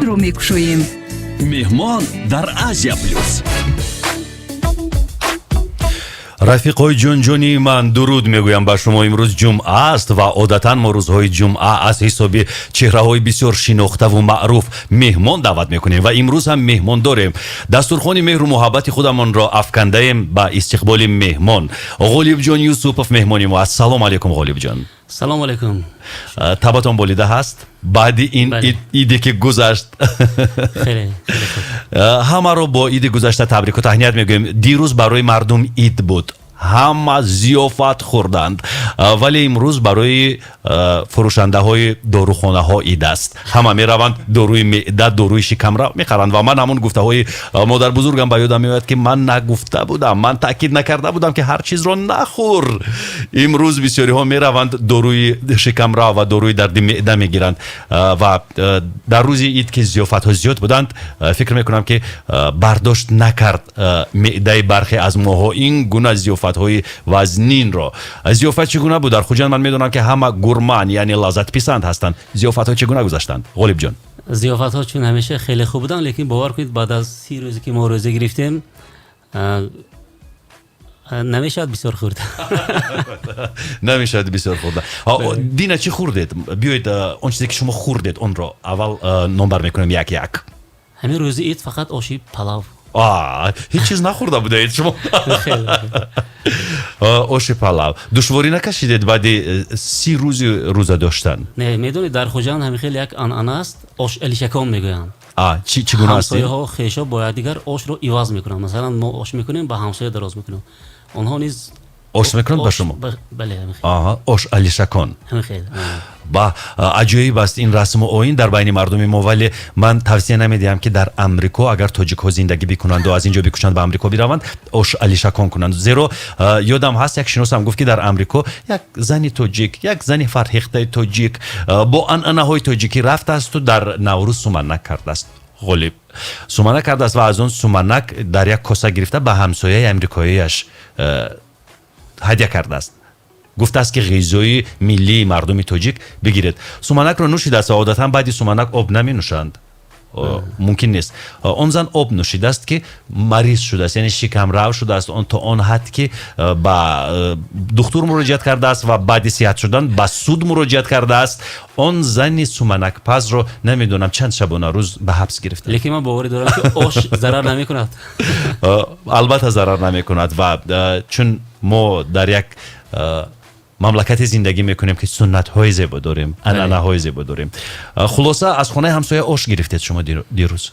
ро мекушоем. меҳмон дар Азия-Плюс. рафиқои ҷонҷони ман дуруд мегӯям ба шумо. имрӯз ҷумъа аст ва одатан мо рӯзҳои ҷумъа аз ҳисоби чеҳраҳои бисёр шинохтаву маъруф меҳмон даъват мекунем ва имрӯз ҳам меҳмон дорем. дастурхони меҳру муҳаббати худамонро афкандаем ба истиқболи меҳмон. Ғолибҷон Юсупов меҳмони мо аст. Салому алайкум Ғолибҷон. Салому алайкум. Табатон болида ҳаст баъди ин иде ки гузашт? Хеле ҳамаро бо иди гузашта табрику таҳният мегӯем. дирӯз барои мардум ид буд, ҳама зиёфат хӯрданд, вале имрӯз барои фурӯшандаҳои дорухонаҳо ид аст. ҳама мераванд дорӯи меъда, дорӯи шикамра мехаранд ва ман ҳамон гуфтаҳои модарбузургам ба ёдам меояд ки ман нагуфта будам, ман таъкид накарда будам ки ҳар чизро нахӯр. имрӯз бисёриҳо мераванд дорӯи шикамра ва дорӯи дарди меъда мегиранд ва дар рӯзи ид ки зиёфатҳо зиёд буданд, фикр мекунам ки бардошт накард меъдаи бархе аз моҳо ин гуна зиёфатҳои вазнинро. зиёфат чӣ гуна буд? дар хуҷанд ман медонам ки ҳама гурман, яъне лаззатписанд ҳастанд. зиёфатҳо чӣ гуна гузаштанд Ғолибҷон? зиёфатҳо чун ҳамеша хеле хуб буданд, лекин бовар кунед баъд аз 30 рӯзе ки мо рӯза гирифтем намешавад бисёр хӯрд. намешавад бисёр хӯрда. дина чӣ хӯрдед? биёед он чизе ки шумо хӯрдед онро аввал номбар мекунем як як. ҳамин рӯзи ид фақат оши палав. ҳеҷ чиз нахӯрда будаед шумо? оши палав. душворӣ накашидед баъди 30 рӯзи рӯза доштан? Не, медонед дар хуҷанд ҳамин хеле як анъана аст, ош алишакон мегӯянд. чӣ гуна аст? ҳамсояҳо хеша бо якдигар ошро иваз мекунанд. масалан мо ош мекунем ба ҳамсоя дароз мекунем, онҳо низ ош мекунанд ба шумо? бале, ош алишакон. ҳамин хел ба аҷоиб аст ин расму оин дар байни мардуми мо, вале ман тавсия намедиҳам ки дар амрико агар тоҷикҳо зиндагӣ бикунанду аз ин ҷо бикушанд ба амрико бираванд, ош алишакон кунанд. зеро ёдам ҳаст як шиносам гуфт ки дар амрико як зани тоҷик, як зани фарҳехтаи тоҷик бо анъанаҳои тоҷикӣ рафтасту дар наврӯз суманак кардааст. ғолиб суманак кардааст ва аз он суманак дар як коса гирифта ба ҳамсояи амрикоияш ҳадя кардааст. гуфтааст ки ғизои миллии мардуми тоҷик бигиред. суманакро нӯшидааст ва одатан баъди суманак об наменӯшанд. мумкин нест. он зан об нӯшидааст ки мариз шудааст, яъне шикамрав шудааст то он ҳад ки ба духтур муроҷиат кардааст ва баъди сиҳат шудан ба суд муроҷиат кардааст. он зани суманакпазро намедонам чанд шабона рӯз ба ҳабс гирифта. лекин ман боварӣ дорам ки ош зарар намекунад. албатта зарар намекунад ва чун мо дар як мамлакате зиндагӣ мекунем ки суннатҳои зебо дорем, анъанаҳои зебо дорем. хулоса аз хонаи ҳамсоя ош гирифтед шумо дирӯз?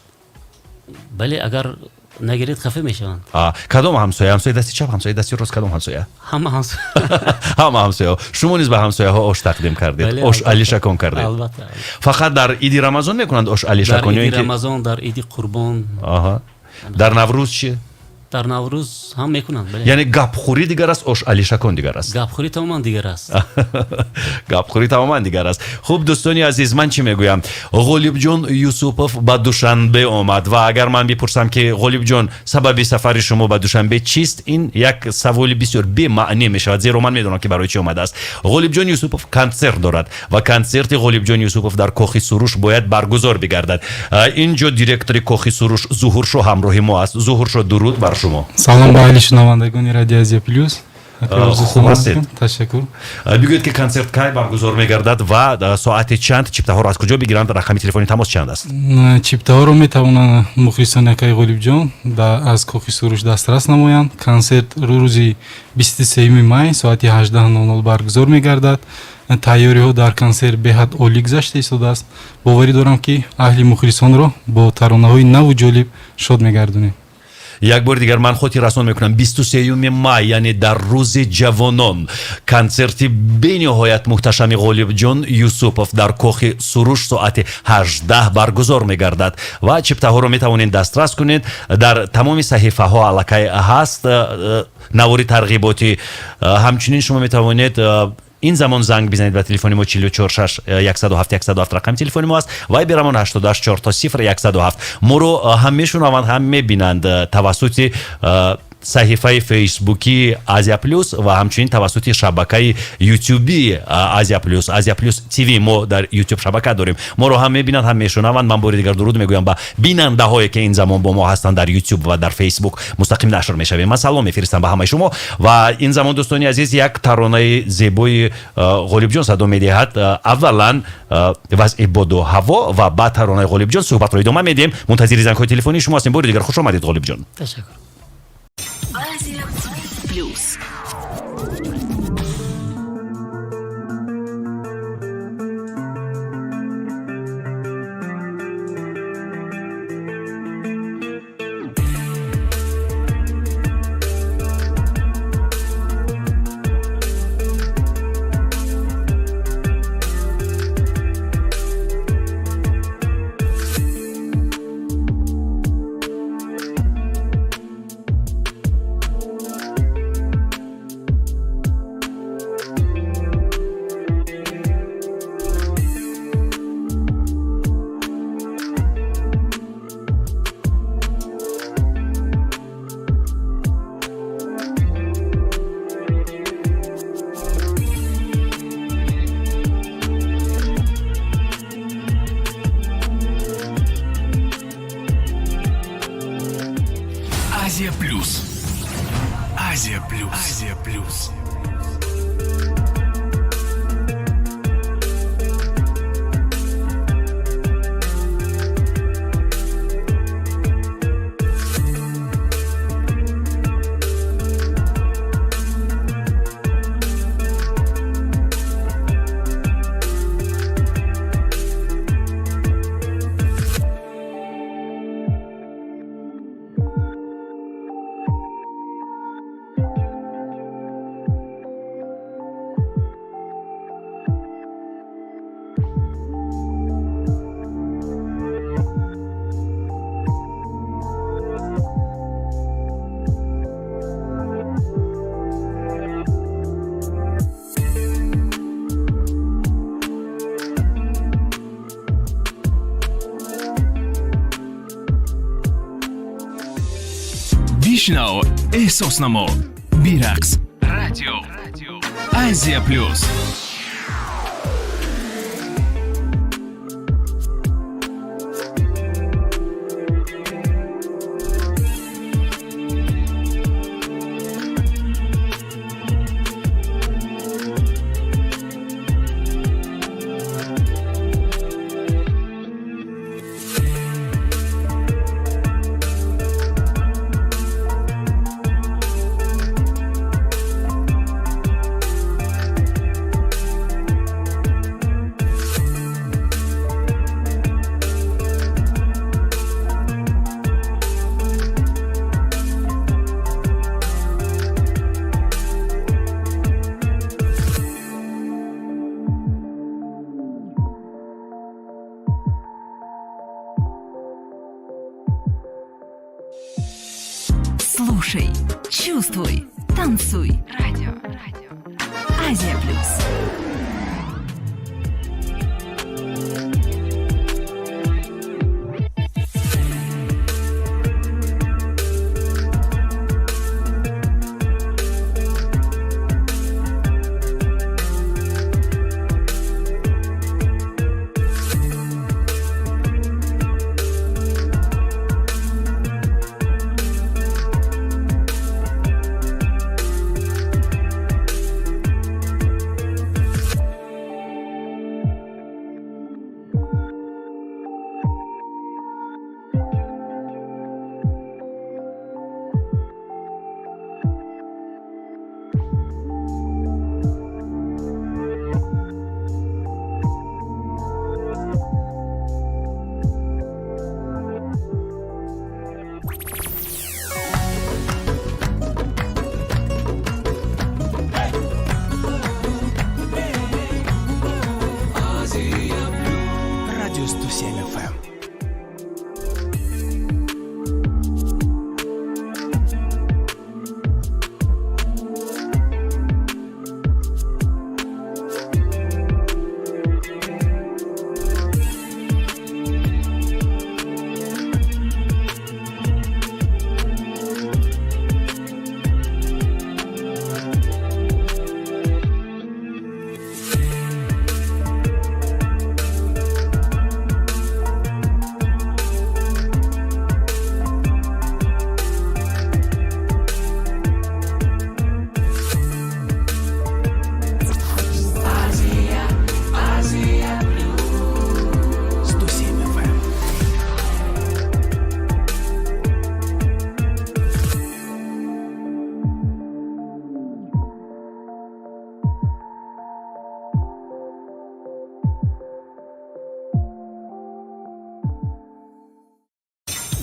бале, агар нагиред хафа мешаванд. кадом ҳамсоя? ҳамсояи дасти чап, ҳамсояи дасти рост, кадом ҳамсоя? ҳама ҳамсоя. ҳама ҳамсояҳо. шумо низ ба ҳамсояҳо ош тақдим кардед, ош алишакон кардед? албатта. фақат дар иди рамазон мекунанд ош алишакон? дар иди рамазон, дар иди қурбон. дар наврӯз чӣ? дар наврӯз ҳам мекунанд. яъне гапхӯрӣ дигар аст, ош алишакон дигар аст. гапхӯрӣ тамоман дигар аст. гапхӯрӣ тамоман дигар аст. хуб дӯстони азиз, ман чӣ мегӯям? ғолибҷон Юсупов ба Душанбе омад ва агар ман бипурсам ки Ғолибҷон, сабаби сафари шумо ба Душанбе чист? ин як саволи бисёр бемаънӣ мешавад, зеро ман медонам ки барои чӣ омадааст. ғолибҷон Юсупов консерт дорад ва консерти ғолибҷон Юсупов дар кохи суруш бояд баргузор бигардад. ин ҷо директори кохи суруш Зуҳуршо ҳамроҳи мо аст. Зуҳуршо, дуруд бар шумо. салом ба аҳли шунавандагони радиои Азия-Плюс. хуб ҳастед? ташаккур. бигӯед ки консерт кай баргузор мегардад ва соати чанд? чиптаҳоро аз куҷо бигиранд? рақами телефони тамос чанд аст? чиптаҳоро метавонанд мухлисони якаи Ғолибҷон аз кохи суруш дастрас намоянд. консерт рӯзи 23 май соати 18:00 баргузор мегардад. тайёриҳо дар консерт беҳад олӣ гузашта истодааст. боварӣ дорам ки аҳли мухлисонро бо таронаҳои наву ҷолиб шод мегардонем. як бори дигар ман хотир расон мекунам 23 май, яъне дар рӯзи ҷавонон, консерти бениҳоят муҳташами Ғолибҷон Юсупов дар кохи суруш соати 18 баргузор мегардад ва чиптаҳоро метавонед дастрас кунед. дар тамоми саҳифаҳо аллакай ҳаст навори тарғиботи. ҳамчунин шумо метавонед ин замон занг бизанед ба телефони мо 446 107 107 рақами телефони мо аст. вайберамон 884 0107. моро ҳам мешунаванд, ҳам мебинанд тавассути саҳифаи фейсбуки Asia-Plus ва ҳамчунин тавассути шабакаи ютюби Asia-Plus, Asia-Plus TV мо дар ютуб шабака дорем. моро ҳам мебинанд, ҳам мешунаванд. ман бори дигар дуруд мегӯям ба бинандаҳое ки ин замон бо мо ҳастанд дар ютуб ва дар фейсбук мустақим нашр мешавем. ман салом мефиристам ба ҳамаи шумо ва ин замон дӯстони азиз як таронаи зебои ғолибҷон садо медиҳад. аввалан вазъи боду ҳаво ва баъд таронаи ғолибҷон суҳбатро идома медиҳем. мунтазири зангҳои телефонии шумо ҳастем. бори дигар хуш омадед ғолибҷон. ташаккур. Asia-Plus. Asia-Plus. Asia-Plus. Asia-Plus. بشنو احساس نما بیرقص رادیو Asia-Plus. Слушай, чувствуй, танцуй. Радио. Азия-Плюс.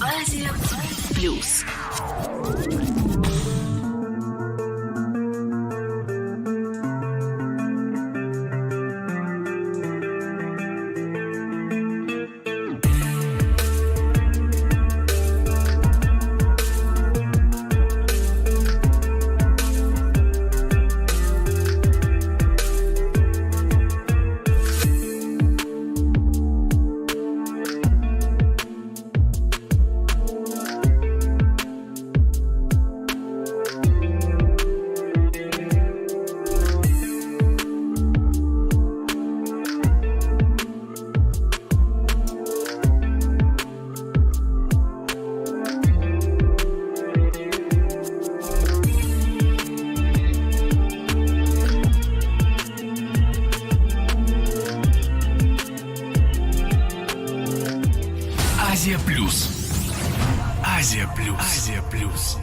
Asia-Plus. Азия-Плюс. Азия-Плюс. Азия-Плюс.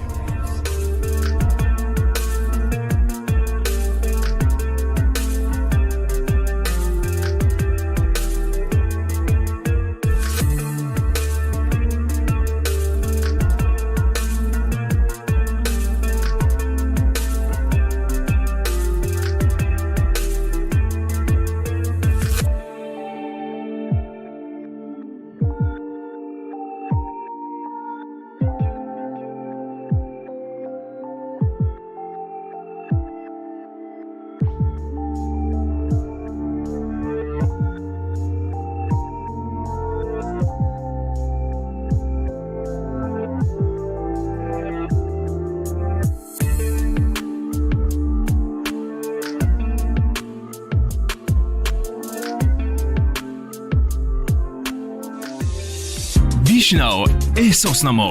بشنو احساس نما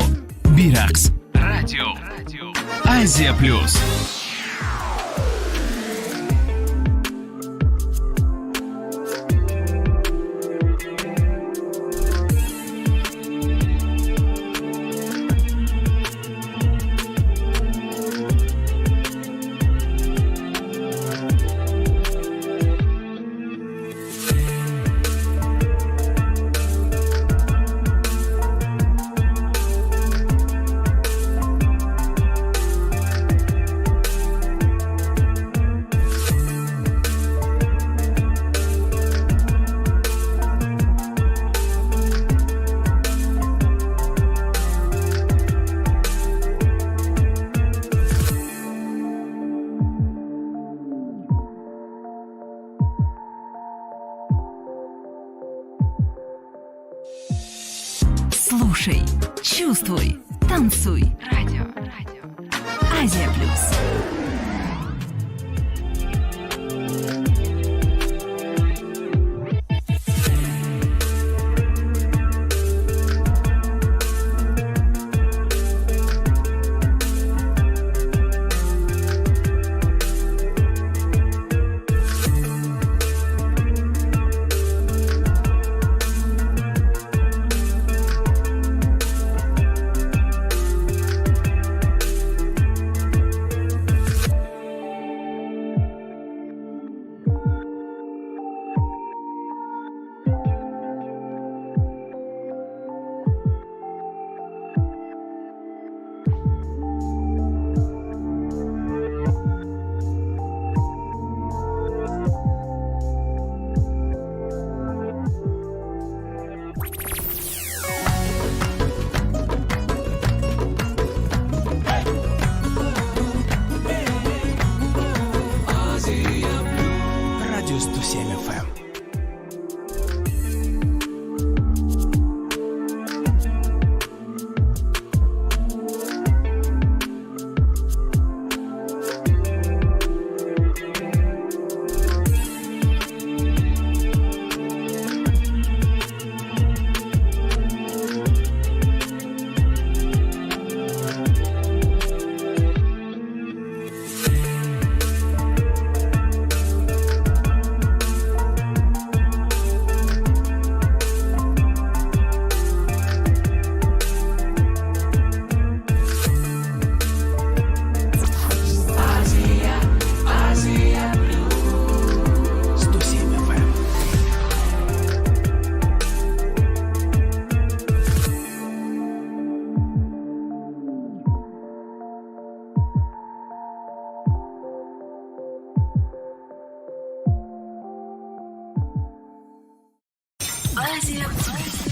بیرقص رادیو آسیا-Plus. Слушай, чувствуй, танцуй. Радио. Азия-Плюс.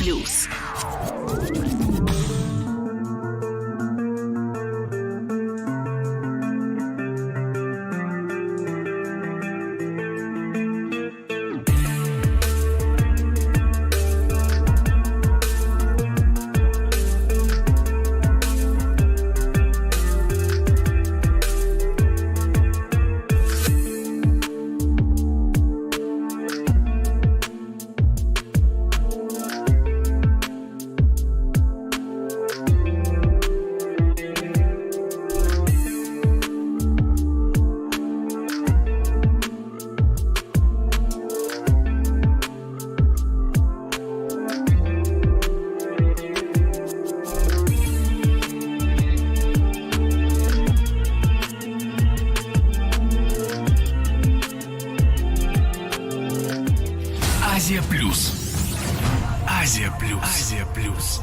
Asia-Plus. Азия-Плюс. Азия-Плюс. Азия-Плюс.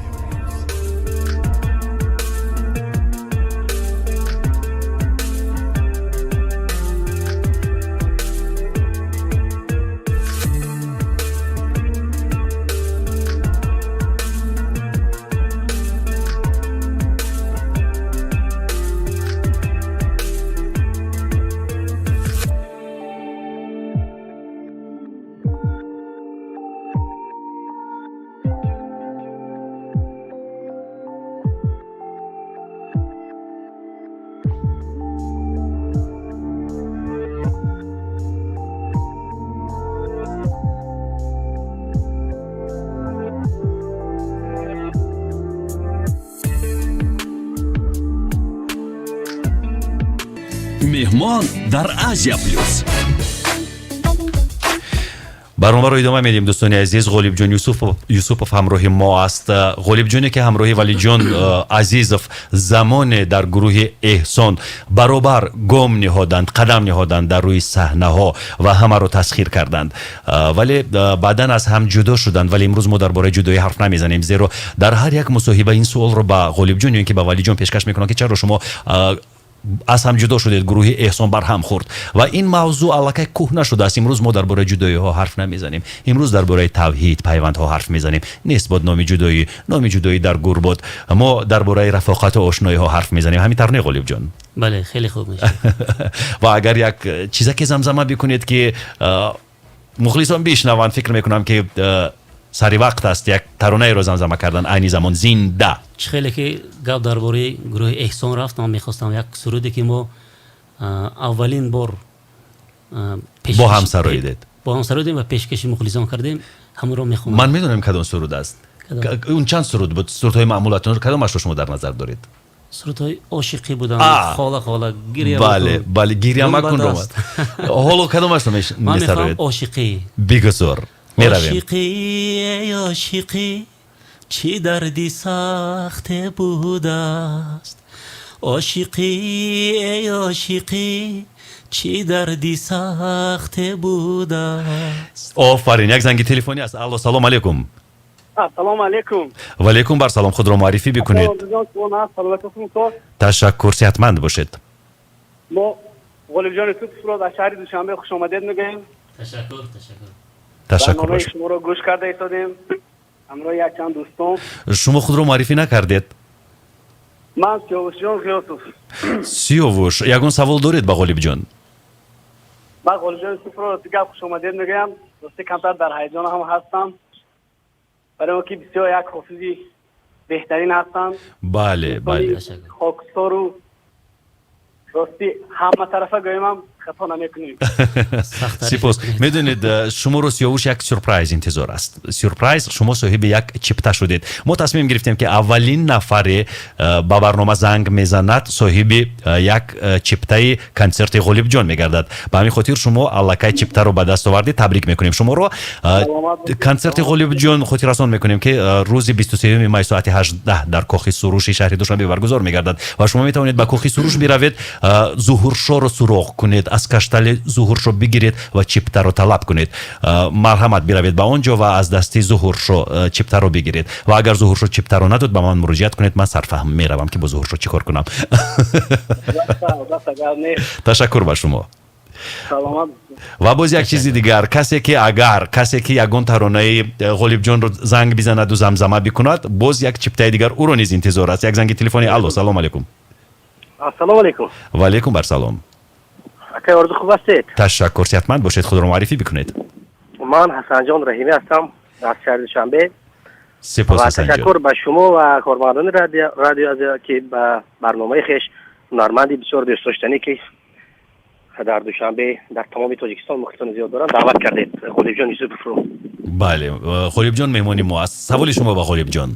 меҳмон дар Азия-Плюс. барномаро идома медиҳем дӯстони азиз. Ғолибҷон Юсупов ҳамроҳи мо аст. Ғолибҷоне ки ҳамроҳи валиҷон азизов замоне дар гурӯҳи эҳсон баробар гом ниҳоданд, қадам ниҳоданд дар рӯи саҳнаҳо ва ҳамаро тасхир карданд, вале баъдан аз ҳам ҷудо шуданд. Вале имрӯз мо дар бораи ҷудоӣ ҳарф намезанем, зеро дар ҳар як мусоҳиба ин суолро ба Ғолибҷон ё ин ки ба валиҷон пешкаш мекунам ки чаро шумо аз ҳам ҷудо шудед, гурӯҳи эҳсон бар ҳам хӯрд ва ин мавзӯъ аллакай кӯҳна шудааст. имрӯз мо дар бораи ҷудоиҳо ҳарф намезанем. имрӯз дар бораи тавҳид, пайвандҳо ҳарф мезанем. нест бод номи ҷудоӣ дар гур бод. мо дар бораи рафоқату ошноиҳо ҳарф мезанем. ҳамин тавр не Ғолибҷон? бале, хеле хуб мешавад. ва агар як чизаке замзама бикунед ки мухлисон бишнаванд, фикр мекунам ки сари вақт аст як таронаеро замзама кардан айни замон зинда. хеле ки гап дар бораи гурӯҳи эҳсон рафт, ман мехостам як суруде ки мо аввалин бор бо ҳамсароидед ва пешкаши мухлисон кардем, ҳамонро мехонам. ман медонам кадом суруд аст. он чанд суруд буд? сурудҳои маъмулатон кадомашро шумо дар назар доред? сурудҳои ошиқӣ буданд. хола гиря. бале, гиря макун ро. ҳоло кадомашро месароед? ошиқӣ. бигузор. ошиқӣ, эй ошиқӣ, чӣ дарди сахте будааст. ошиқӣ, эй ошиқӣ, чӣ дарди сахте будааст. офарин, як занги телефонӣ аст. алло, салом алейкум. Ассалому алейкум. Ва алейкум барсалом. худро муаррифӣ бикунед. ташаккур, сеҳатманд бошед. мо Ғолибҷон Юсуповро дар шаҳри Душанбе хушомадед мегӯем. ташаккур. ташаккур барномаи бошед. шуморо гӯш карда истодем. ҳамроҳи якчанд дӯстон. шумо худро муаррифӣ накардед? ман Сиёвушҷон Ғиёсов. сиёвуш, ягон савол доред ба Ғолибҷон? ман Ғолибҷон Юсуповро дигар хушомадед мегӯям. дости камтар дар ҳаяҷон ҳам ҳастам, барои мо ки бисёр як хофизи беҳтарин ҳастанд. бале. хокистору рости ҳама тарафа гӯемам хато намекунем. сипос. медонед, шуморо Сиёвуш як сюрпрайз интизор аст. сюрпрайз, шумо соҳиби як чипта шудед. мо тасмим гирифтем ки аввалин нафаре ба барнома занг мезанад соҳиби як чиптаи концерти Ғолибҷон мегардад. ба ҳамин хотир шумо аллакай чиптаро ба даст овардед. табрик мекунем шуморо. концерти Ғолибҷон хотиррасон мекунем ки рӯзи 23 май соати 18 дар кохи суруши шаҳри Душанбе баргузор мегардад ва шумо метавонед ба кохи суруш биравед, зуҳуршоро суроғ кунед, аз каштали зуҳуршо бигиред ва чиптаро талаб кунед. марҳамат, биравед ба он ҷо ва аз дасти зуҳуршо чиптаро бигиред. ва агар зуҳуршо чиптаро надод, ба ман муроҷиат кунед. ман сарфаҳм меравам ки бо зуҳуршо чӣ кор кунам. ташаккур ба шумо. саломат. ва боз як чизи дигар, касе ки ягон таронаи Ғолибҷонро занг бизанаду замзама бикунад, боз як чиптаи дигар уро низ интизор аст. Як занги телефони. Алло, салом алейкум. Ассалому алейкум. Ва алейкум барсалом. Акай Орзу خوب هستید؟ تشکر. صحتمند باشید. خود را معرفی بکنید. من حسن جان رحیمی هستم از شهر دوشنبه. سپاس و حسن جان. تشکر به شما و کارمندان رادیو آزیا که به برنامه خویش هنرمندی بسیار دوست داشتنی که در دوشنبه در تمام تاجیکستان مخاطبان زیاد دارن دعوت کردید. غولibҷон یوسپوف رو. بله، غولibҷон مهمانی ما است. سوال شما با غولibҷон.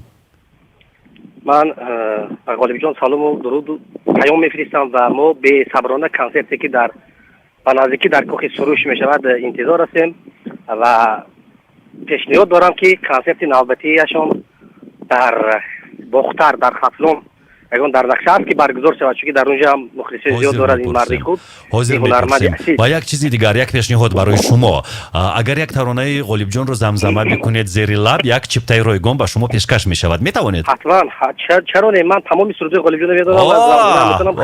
من به غولibҷон سلام و درود و پیام میفرستم و ما به صبرانه کنسرتی که در نزدیکی در کاخ سروش می شود انتظار هستیم و پیشنهاد دارم که کنسرت نوبتیشان در باختر در خفلون اگر در نقشه است که برگزار شود، چون در اونجا هم مخلصی زیاد دارد این مردی خود. حاضر می‌پرسیم. و یک چیزی دیگر، یک پیشنهاد برای شما، اگر یک ترانه غولibҷон رو زمزمه بکنید زیر لب، یک چیپتای رایگان به شما پیشکش می شود. میتوانید؟ حتما. چرا نه؟ من تمام سرودهای غولibҷон رو میدونم و میتونم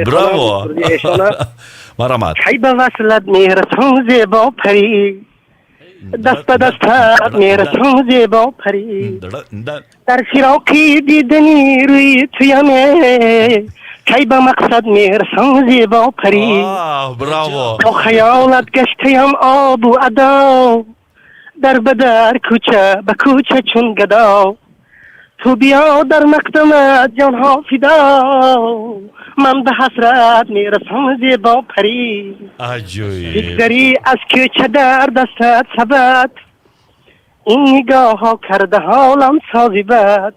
براو. مرحمت. کی به وصلت میرسم زیبا پری، دست به دستت میرسم زیبا پری، در فراقی دیدنی روی تویمه، کی به مقصد میرسم زیبا پری. براو. تا خیالت گشتیم آب و ادا، در بدر کوچه به کوچه چون گدا، تو بیا در مقدمت جانها فدا، من به حسرت میرسم زیبا پری. بگذری از کوچه در دستت ثبت، این نگاه ها کرده حالم سازی بد،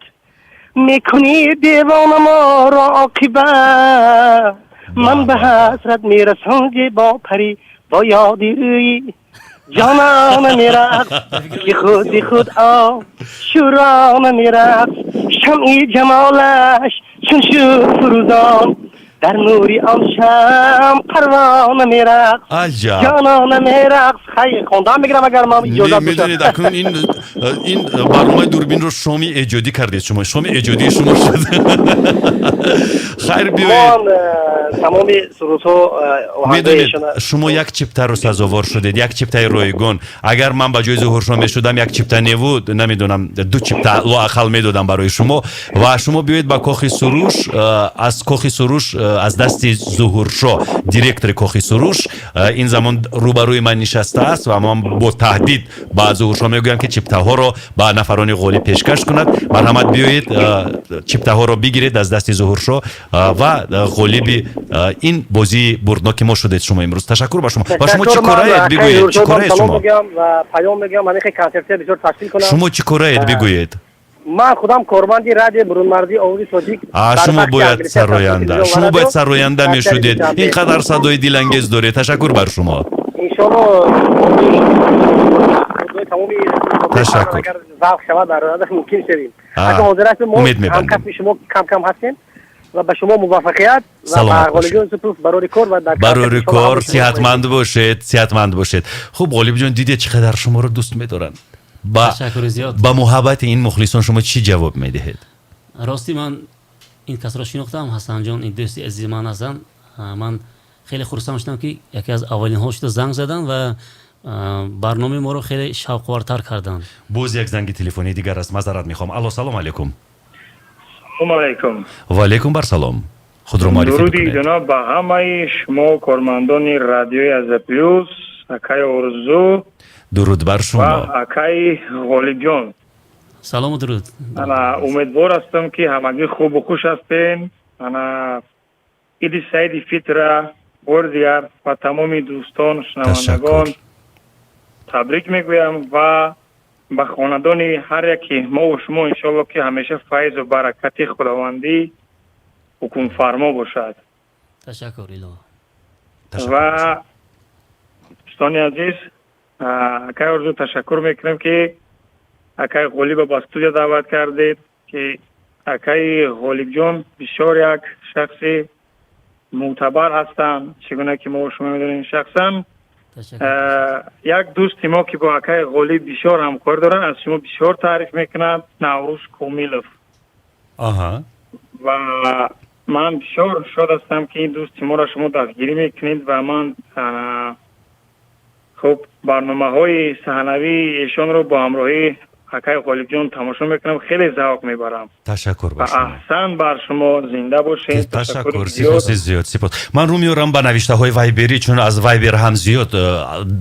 میکنی دیوان ما را عاقبت، من به حسرت میرسم زیبا پری. با یادی روی جانم میرقص، بی خود آب شورام میرقص، شمعی جمالش چون شد فروزان، در نوری آن شم پروانه میرقص، جانانه میرقص. خیلی خوندم میگیرم اگر ما اجازه بشه. میدونید اکنون این برنامه دوربین رو شامی ایجادی کردید شما. شامی ایجادی شما شد. خیر بیایید. تمام سرودها میدونید شما یک چیپتر رو سزاوار شدید، یک چیپتر رایگان. اگر من با جای ظهور شما میشدم یک چیپتر نبود، نمیدونم دو چیپتر لااقل میدادم برای شما. و شما بیایید با کاخ سروش، از کاخ سروش از دست ظهور شو دیرکتور کاخ سروش این زمان روبروی من نشسته است و من با تهدید با ظهور شو میگویم که چیپته ها رو با نفران غولی پیشکش کند. مرحمت بیایید چیپته ها رو بگیرید از دست ظهور شو و غولی این بازی بردناک ما شدید شما امروز. تشکر با شما. و شما چی کارید بگویید؟ چی کارید شما؟ و پیام میگم من این کنسرت بسیار تشکیل کنم. شما چی کارید بگویید؟ من خودم کارمندی رادیو برونمردی آوازی تاجیک. شما باید سراینده. شما باید سراینده میشدید. اینقدر صدای دلانگیز دارید. تشکر بر شما. انشالله تمامی تشکر. اگر ضعف شود در راه ممکن شویم. اگر حاضرت ما هم کم شما کم هستیم و به شما موفقیت و غولibҷон یوسپوف برای کار و در برای کار صحتمند باشید. صحتمند باشید. خب غولibҷон دیدید چقدر شما رو دوست می‌دارن. با محبت این مخلصان شما چی جواب میدهید؟ راستی من این کس را شناختم، حسن جان این دوستی عزیز من هستن. من خیلی خرسند شدم که یکی از اولین ها شده زنگ زدن و برنامه ما رو خیلی شوق‌آورتر کردن. باز یک زنگ تلفنی دیگر است. معذرت میخوام. الو سلام علیکم. سلام علیکم. و علیکم بر سلام. خود رو معرفی درودی بکنید. جناب به همه شما کارمندان رادیوی Asia-Plus، اکای ارزو. درود بر شما. و اکای غولibҷон. سلام و درود. انا امیدوار هستم که همگی خوب و خوش هستین. انا ایدی سعید فطره ورزیار و تمام دوستان شنوندگان تبریک میگویم و به خاندان هر یکی ما و شما انشالله که همیشه فیض و برکت خداوندی حکم فرما باشد. تشکر الهی. و دوستان عزیز اکای ارزو تشکر میکنم که اکای غولی به استودیو دعوت کردید که اکای غولibҷон بسیار یک شخص معتبر هستند. چگونه که ما و شما میدونیم شخصا یک دوست ما که با اکای غولی بسیار همکار دارن از شما بسیار تعریف میکنند، نوروز کومیلوف. آها. و من بسیار شاد هستم که این دوست ما را شما دستگیری میکنید و من خب برنامه‌های صحنوی ایشان رو با همراهی حکای غالبجان تماشا میکنم، خیلی ذوق میبرم. تشکر و باشید. احسن بر شما، زنده باشید. تشکر زیاد سپاس. من رو میارم به نوشته های وایبری، چون از وایبر هم زیاد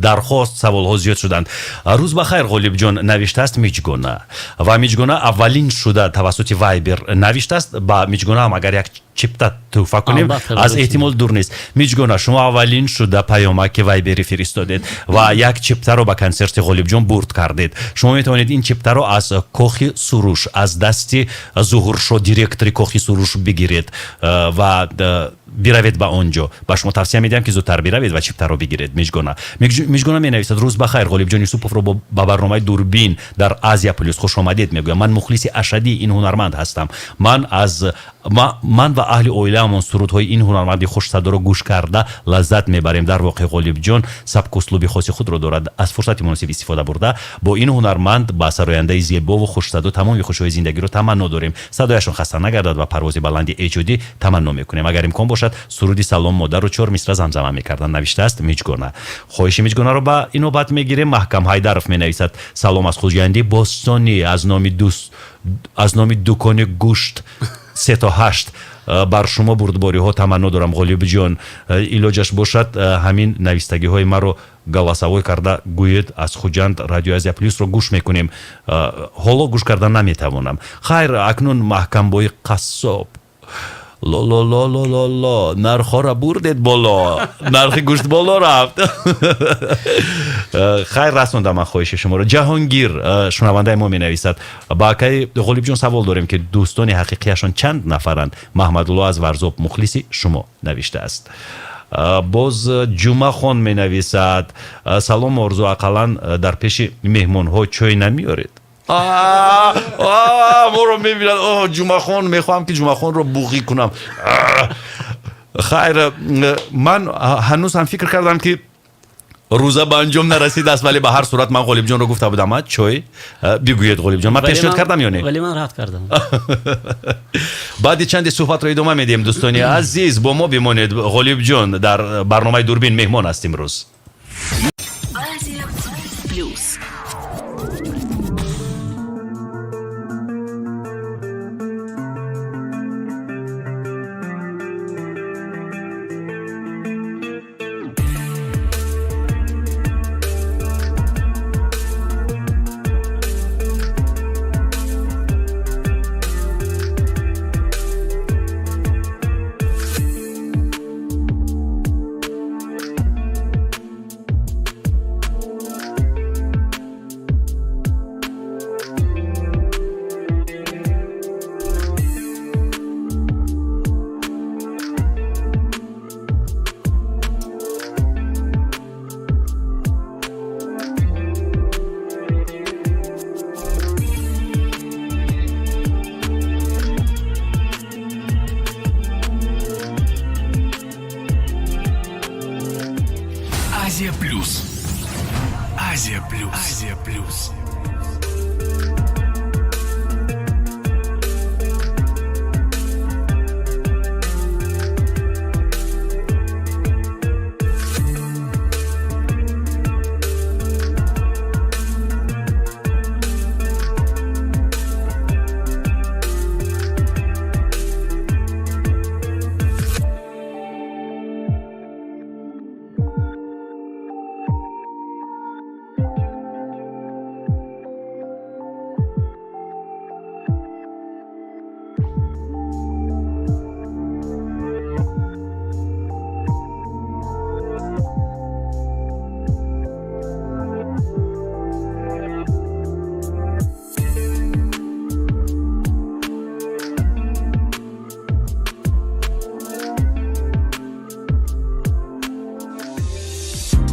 درخواست سوال ها زیاد شدند. روز بخیر غالبجان نوشته است میجگونه و میجگونه اولین شده توسط وایبر نوشته است. با میجگونه هم اگر یک چیپتا توفا کنیم از احتمال دور نیست. میجگونه شما اولین شده پیامک که وایبری فرستادید و یک چیپتا رو به کنسرت غالبجان برد کردید. شما میتونید این چیپتا رو از کوخی سروش از دست ظهورشو دیرکتوری کوخی سروش بگیرید و بیروید به آنجا. با شما توصیه میدم که زودتر بیروید و چیپتا رو بگیرید. میجگونه می نویسد روز بخیر، غولibjon یوسوپوف رو با برنامه دوربین در آسیا پلوس خوش آمدید میگویم. من مخلص اشدی این هنرمند هستم. من و اهل اویله‌مان سرودهای این هنرمند خوش صدا رو گوش کرده لذت میبریم. در واقع غولibjon سبک و اسلوب خاص خود رو دارد. از فرصت مناسب استفاده برده با این هنرمند با ساراینده زیبا و خوش صدا تمام خوشی‌های زندگی رو تمنا داریم. صدایشون خسته نگردد و پرواز بلندی ایجادی تمنا میکنیم. اگر امکان باشد سرودی سلام مادر رو 4 مصرع زمزمه میکردن نوشته است میجگونه. خواهش میجگونه رو با اینو بعد میگیریم. محکم حیدرов می نویسد سلام از خوجنده بوستانی از نام دکان گوشت 3 تا 8 بر شما بردباری ها تمنا دارم غولibjon. ایلاجش باشد همین نویستگی های ما رو голосовой کرده گوید از خوجند رادیو Азия-Plus رو گوش میکنیم. حالا گوش کردن نمیتوانم. خیر اکنون محکم بای قصاب لا نرخ را بردید بالا، نرخ گوشت بالا رفت. خیر رسوندم من خواهش شما رو. جهانگیر شنونده ما می نویسد با اکای غولibjon سوال داریم که دوستان حقیقیشان چند نفرند؟ محمد الله از ورزاب مخلصی شما نوشته است. باز جمعه خان می نویسد سلام آرزو اقلان در پیش مهمان ها چای نمیارید؟ ما رو میبینن جمعه خان میخوام که جمعه خان رو بوغی کنم. خیر من هنوز هم فکر کردم که روزه به انجام نرسید است، ولی به هر صورت من غولibjon رو گفته بودم چای بگوید غولibjon. من پیشنهاد کردم یا نه؟ ولی من رد کردم. بعد چند صحبت رو ادامه میدیم. دوستانی عزیز با ما بمانید. غولibjon در برنامه دوربین مهمان است امروز. Asia-Plus. Азия-Плюс. Азия-Плюс. Азия-Плюс.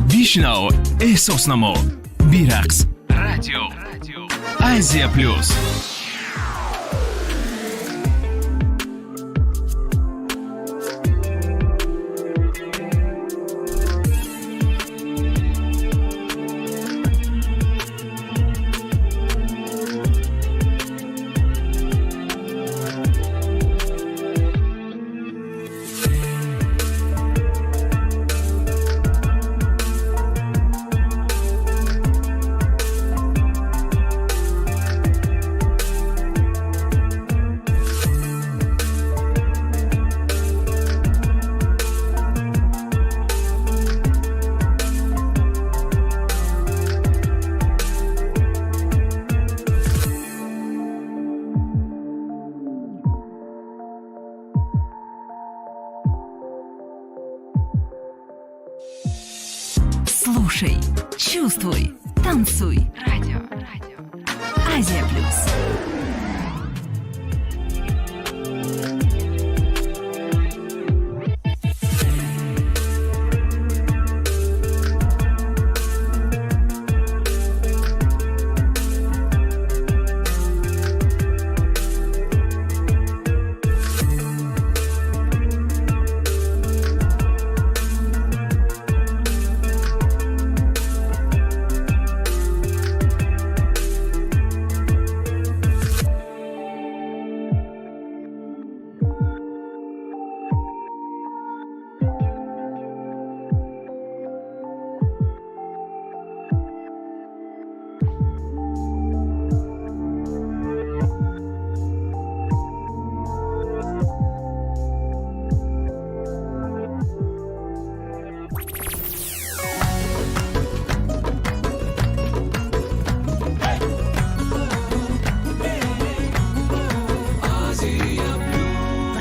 بشنو، احساس نما، بیرقص، رادیو Asia-Plus. Слушай, чувствуй, танцуй. Радио. Азия-Плюс.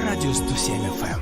Радио 107 FM.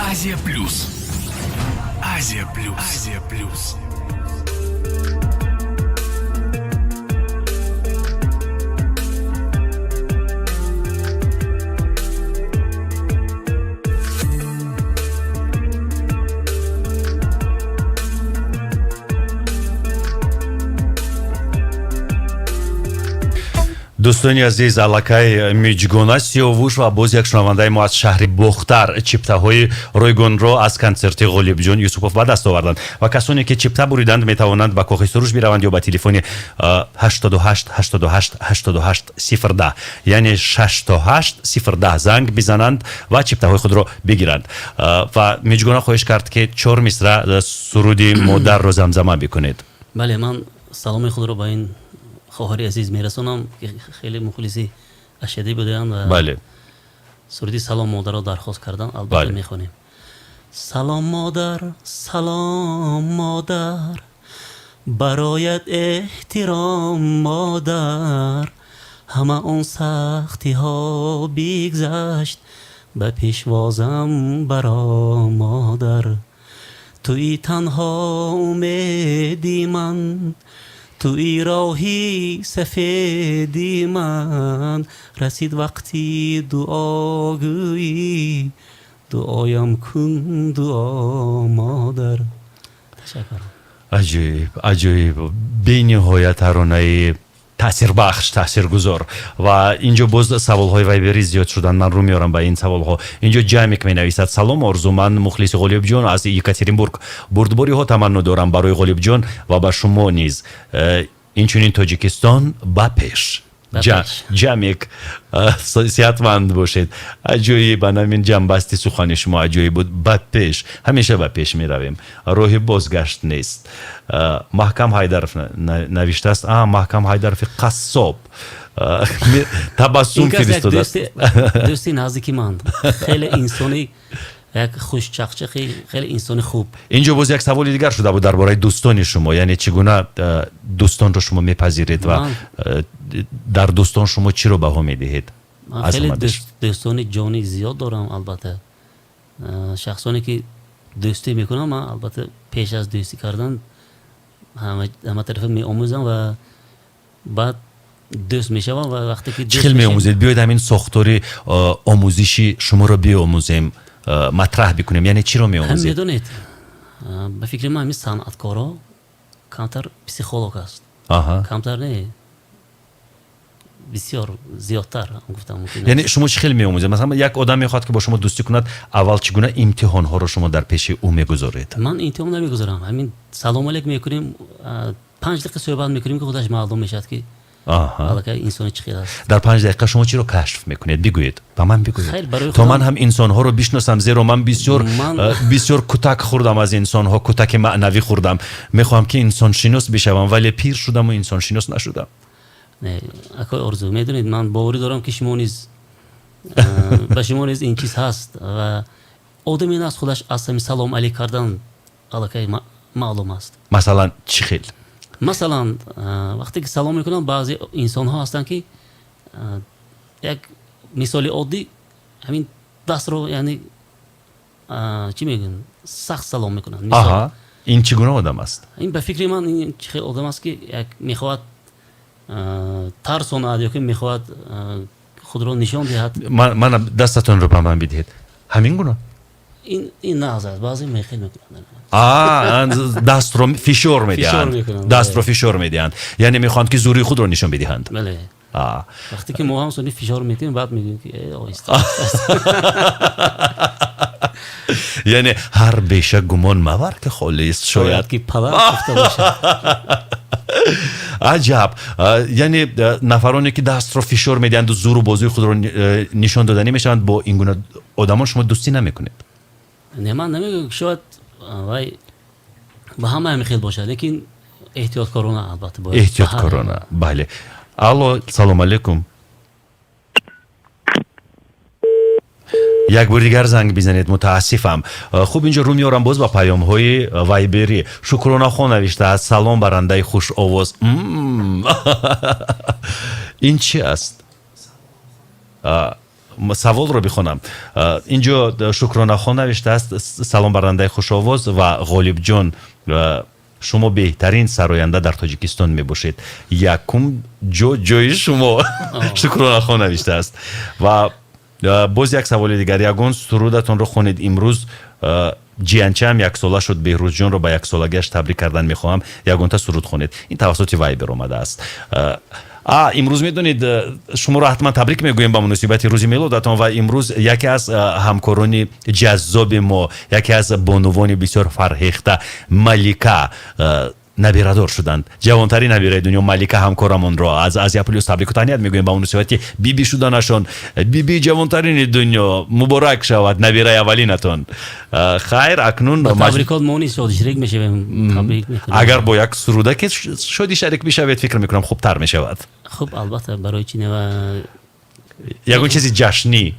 Азия-Плюс. Азия-Плюс. Азия-Плюс. Азия-Плюс. дӯстони азиз, аллакай миҷгона сиёвуш ва боз як шунавандаи мо аз шаҳри бохтар чиптаҳои ройгонро аз консерти Ғолибҷон Юсупов ба даст оварданд ва касоне ки чипта буриданд метавонанд ба коғи суруш бираванд ё ба телефони 88 88 88 010 яъне 68 010 занг бизананд ва чиптаҳои худро бигиранд. Ва миҷгона хоҳиш кард ки 4 мисра суруди модарро замзама бикунед. бале, ман саломи худро ба ин хоҳари азиз мерасонам ки хеле мухлиси ашадӣ буданд ва бале, суруди салом модарро дархост кардан. албатта мехонем. салом модар, бароят эҳтиром модар, ҳама он сахтиҳо бигзашт ба пешвозам баро модар. туи танҳо умеди ман, туи роҳи сафеди ман, расид вақти дуогӯӣ, дуоям кун дуо модар. ташаккур. аҷоиб, аҷоиб, бениҳоят таронаи таъсирбахш, таъсиргузор. ва инҷо боз саволҳои вайбери зиёд шудан. ман рӯ меорам ба ин саволҳо. инҷо ҷамик менависад: салом Орзу, ман мухлиси Ғолибҷон аз Екатеринбург. бурдбориҳо таманну дорам барои Ғолибҷон ва ба шумо низ. инчунин Тоҷикистон ба пеш. ҷамик сиҳатманд бошед. аҷоиб, анамин ҷамбасти сухани шумо аҷоиб буд. ба пеш, ҳамеша ба пеш меравем, роҳи бозгашт нест. маҳкам ҳайдаров навиштааст. маҳкам ҳайдарови қассоб табассум фиристодааст. дӯсти наздики ман, хеле инсони як хушчақчақи, хеле инсони хуб. инҷо боз як саволи дигар шуда буд дар бораи дӯстони шумо, яъне чӣ гуна дӯстонро шумо мепазиред ва дар дӯстон шумо чиро баҳо медиҳед? ман хеле дӯстони ҷони зиёд дорам. албатта шахсоне ки дӯстӣ мекунам, ман албатта пеш аз дӯстӣ кардан ҳама тарафа меомӯзам ва баъд дӯст мешавам. ва вақте ки чӣ хел меомӯзед? биёед ҳамин сохтори омӯзиши шуморо биомӯзем, матраҳ бикунем. яъне чиро меомӯзед? медонед, ба фикри ман ҳамин санъаткоро камтар психолог аст. камтар не, бисёр зиёдтар гуфтам мумкин. яъне шумо чӣ хел меомӯзед? масалан як одам мехоҳад ки бо шумо дӯстӣ кунад, аввал чӣ гуна имтиҳонҳоро шумо дар пеши ӯ мегузоред? ман имтиҳон намегузорам. ҳамин салом алейк мекунем, 5 дақиқа суҳбат мекунем ки худаш маълум мешавад ки аллакай инсони чӣ хел аст. дар 5 дақиқа шумо чиро кашф мекунед? бигӯед, ба ман бигӯед, то ман ҳам инсонҳоро бишносам. зеро ман бисёр кӯтак хӯрдам аз инсонҳо, кӯтаки маънавӣ хӯрдам. мехоҳам ки инсоншинос бишавам, вале пир шудаму инсоншинос нашудам. не, акой Орзу, медонед, ман боварӣ дорам ки шумо низ ба шумо низ ин чиз ҳаст ва одаме нас худаш аз ҳамин салом алейк кардан аллакай маълум аст. масалан чӣ хел? масалан вақте ки салом мекунам, баъзе инсонҳо ҳастанд ки як мисоли оддӣ ҳамин дастро, яъне чӣ мегӯянд, сахт салом мекунанд. ин чӣ гуна одам аст? ин ба фикри ман ин чӣ хел одам аст ки як мехоҳад тарсонад ё ки мехоҳад худро нишон диҳад. ман дастатонро ба ман бидиҳед. ҳамин гуна ин нағз аст. баъзе мехел мекунанд, дастро фишор медиҳанд. дастро фишор медиҳанд, яъне мехоҳанд ки зӯрии худро нишон бидиҳанд. бале. вақте ки мо ҳам сони фишор метиҳем, баъд мегӯем ки оҳиста. яъне ҳар бешак гумон мавар ки холист, шояд ки палак гуфта бошад. аҷаб. яъне нафароне ки дастро фишор медиҳанду зӯру бозуи худро нишон доданӣ мешаванд, бо ин гуна одамон шумо дӯстӣ намекунед? не, ман намегӯям, шояд вай ба ҳама ҳамин хел бошад, лекин эҳтиёткорона, албатта бояд. эҳтиёткорона, бале. алло, салом алейкум. як бори дигар занг бизанед, мутаассифам. хуб, инҷо рӯ меорам боз ба паёмҳои вайберӣ. шукронахон навиштааст: салом барандаи хушовоз. ин чӣ аст? саволро бихонам. инҷо шукронахон навиштааст: салом барандаи хушовоз ва Ғолибҷон, шумо беҳтарин сароянда дар Тоҷикистон мебошед. якум ҷои шумо. шукронахон навиштааст. ва боз як саволи дигар: ягон сурудатонро хонед имрӯз. ҷиянчаам яксола шуд, беҳрӯзҷонро ба яксолагиаш табрик кардан мехоҳам. ягонта суруд хонед. ин тавассути вайбер омадааст. имрӯз медонед, шуморо ҳатман табрик мегӯем ба муносибати рӯзи мелодатон ва имрӯз яке аз ҳамкорони ҷаззоби мо, яке аз бонувони бисёр фарҳехта, Малика, набирадор шуданд. ҷавонтарин набираи дунё Малика ҳамкорамонро аз Азия-Плюс табрику таҳният мегӯем ба муносибати биби шуданашон. биби ҷавонтарини дунё муборак шавад, набираи аввалинатон. хайр, акнун табрикот мо низ шоди шарик мешавем. табрик мекунем. агар бо як суруда ки шоди шарик бишавед, фикр мекунам хубтар мешавад. хуб, албатта барои чи нева ягон чизи ҷашнӣ,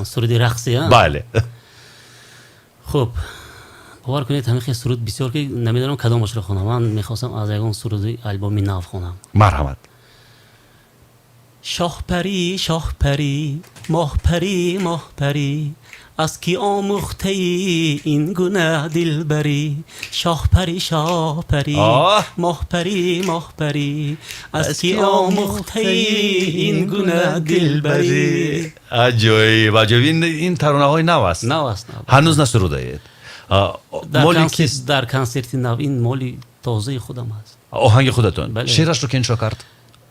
суруди рақсӣ. бале. хуб, бовар кунед, ҳамин хел суруд бисёр ки намедонам кадомашро хонам. ман мехостам аз ягон суруди альбоми нав хонам. марҳамат. شاهپری شاهپری ماهپری ماهپری از کی آموخته ای این گونه دلبری شاهپری شاهپری ماهپری ماهپری از کی آموخته ای این گونه دلبری. عجایب عجایب. این ترانه‌های نو است. نو است. هنوز نسروده. در کنسرت نو این مالی تازه خودم است. آهنگ خودتون. شعرش رو که انشا کرد؟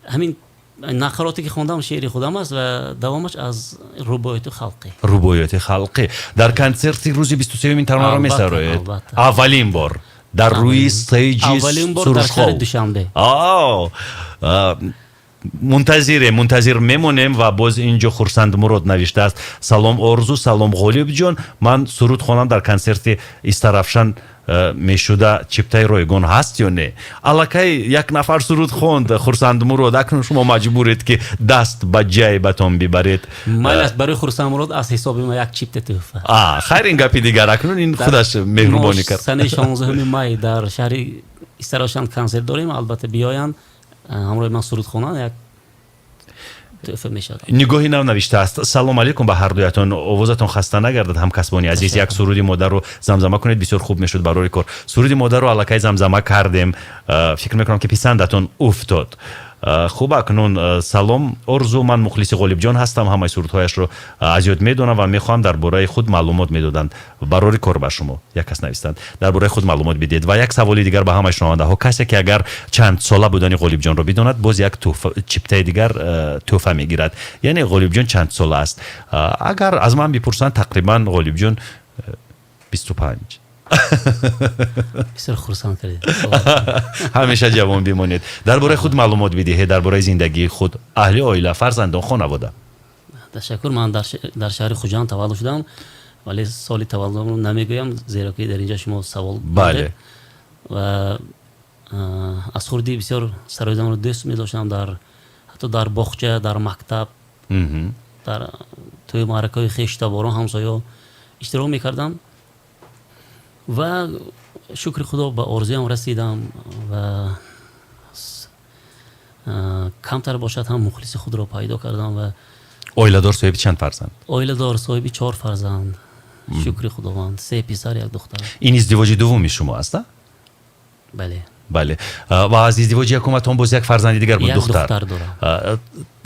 همین نقراتی که خوندم شعری خودم است و دوامش از رباعیات خلقی. رباعیات خلقی در کنسرت روز 23 ترانه را می‌سراید. اولین بار در روی استیج اولین بار در شهر دوشنبه. منتظر میمونیم و باز اینجا خورسند مراد نوشته است سلام آرزو سلام غолибҷон من سرود خوانم در کنسرت استرافشان میشوده چپتای رایگان هست یا نه الکی یک نفر سرود خوند خورسند مراد اکنون شما مجبورید که دست به جای بتون ببرید من برای خورسند مراد از حساب ما یک چپت تحفه خیر این گپی دیگر اکنون این خودش مهربانی کرد سنه 16 می در شهر استرافشان کنسرت داریم البته بیاین همراه من سرود خوانن یک تحفه میشد نگاهی نو نوشته است سلام علیکم به هر دویتون آوازتون خسته نگردد هم کسبانی عزیز یک سرودی مادر رو زمزمه کنید بسیار خوب میشد برای کار سرودی مادر رو الکی زمزمه کردیم فکر میکنم که پسندتون افتاد خوب اکنون سلام آرزو من مخلص غолибҷон هستم همه سرودهایش رو از یاد میدونم و میخوام درباره خود معلومات میدادند برای کار با شما یک کس نوشتند درباره خود معلومات بدید و یک سوالی دیگر به همه شنونده ها کسی که اگر چند ساله بودن غолибҷон رو بداند باز یک چپتای دیگر تحفه میگیرد یعنی غолибҷон چند ساله است اگر از من بپرسند تقریبا غолибҷон 25 بسیار خرسند کردید همیشه جوان بمانید درباره خود معلومات بدهید درباره زندگی خود اهل عائله فرزندان خانواده تشکر من در شهر خوجان تولد شدم ولی سال تولدم رو نمیگویم زیرا که در اینجا شما سوال بله و از خردی بسیار سرایدم رو دوست می داشتم در حتی در باغچه در مکتب در توی معرکه‌های خیش تباران همسایه‌ها اشتراک میکردم و شکر خدا به آرزویم رسیدم و کمتر باشد هم مخلص خود را پیدا کردم و عائله دار صاحب چند فرزند عائله دار صاحب 4 فرزند شکر خداوند 3 پسر 1 دختر این ازدواج دومی شما است بله و از ازدواج یکمتون باز یک فرزند دیگر بود دختر دارم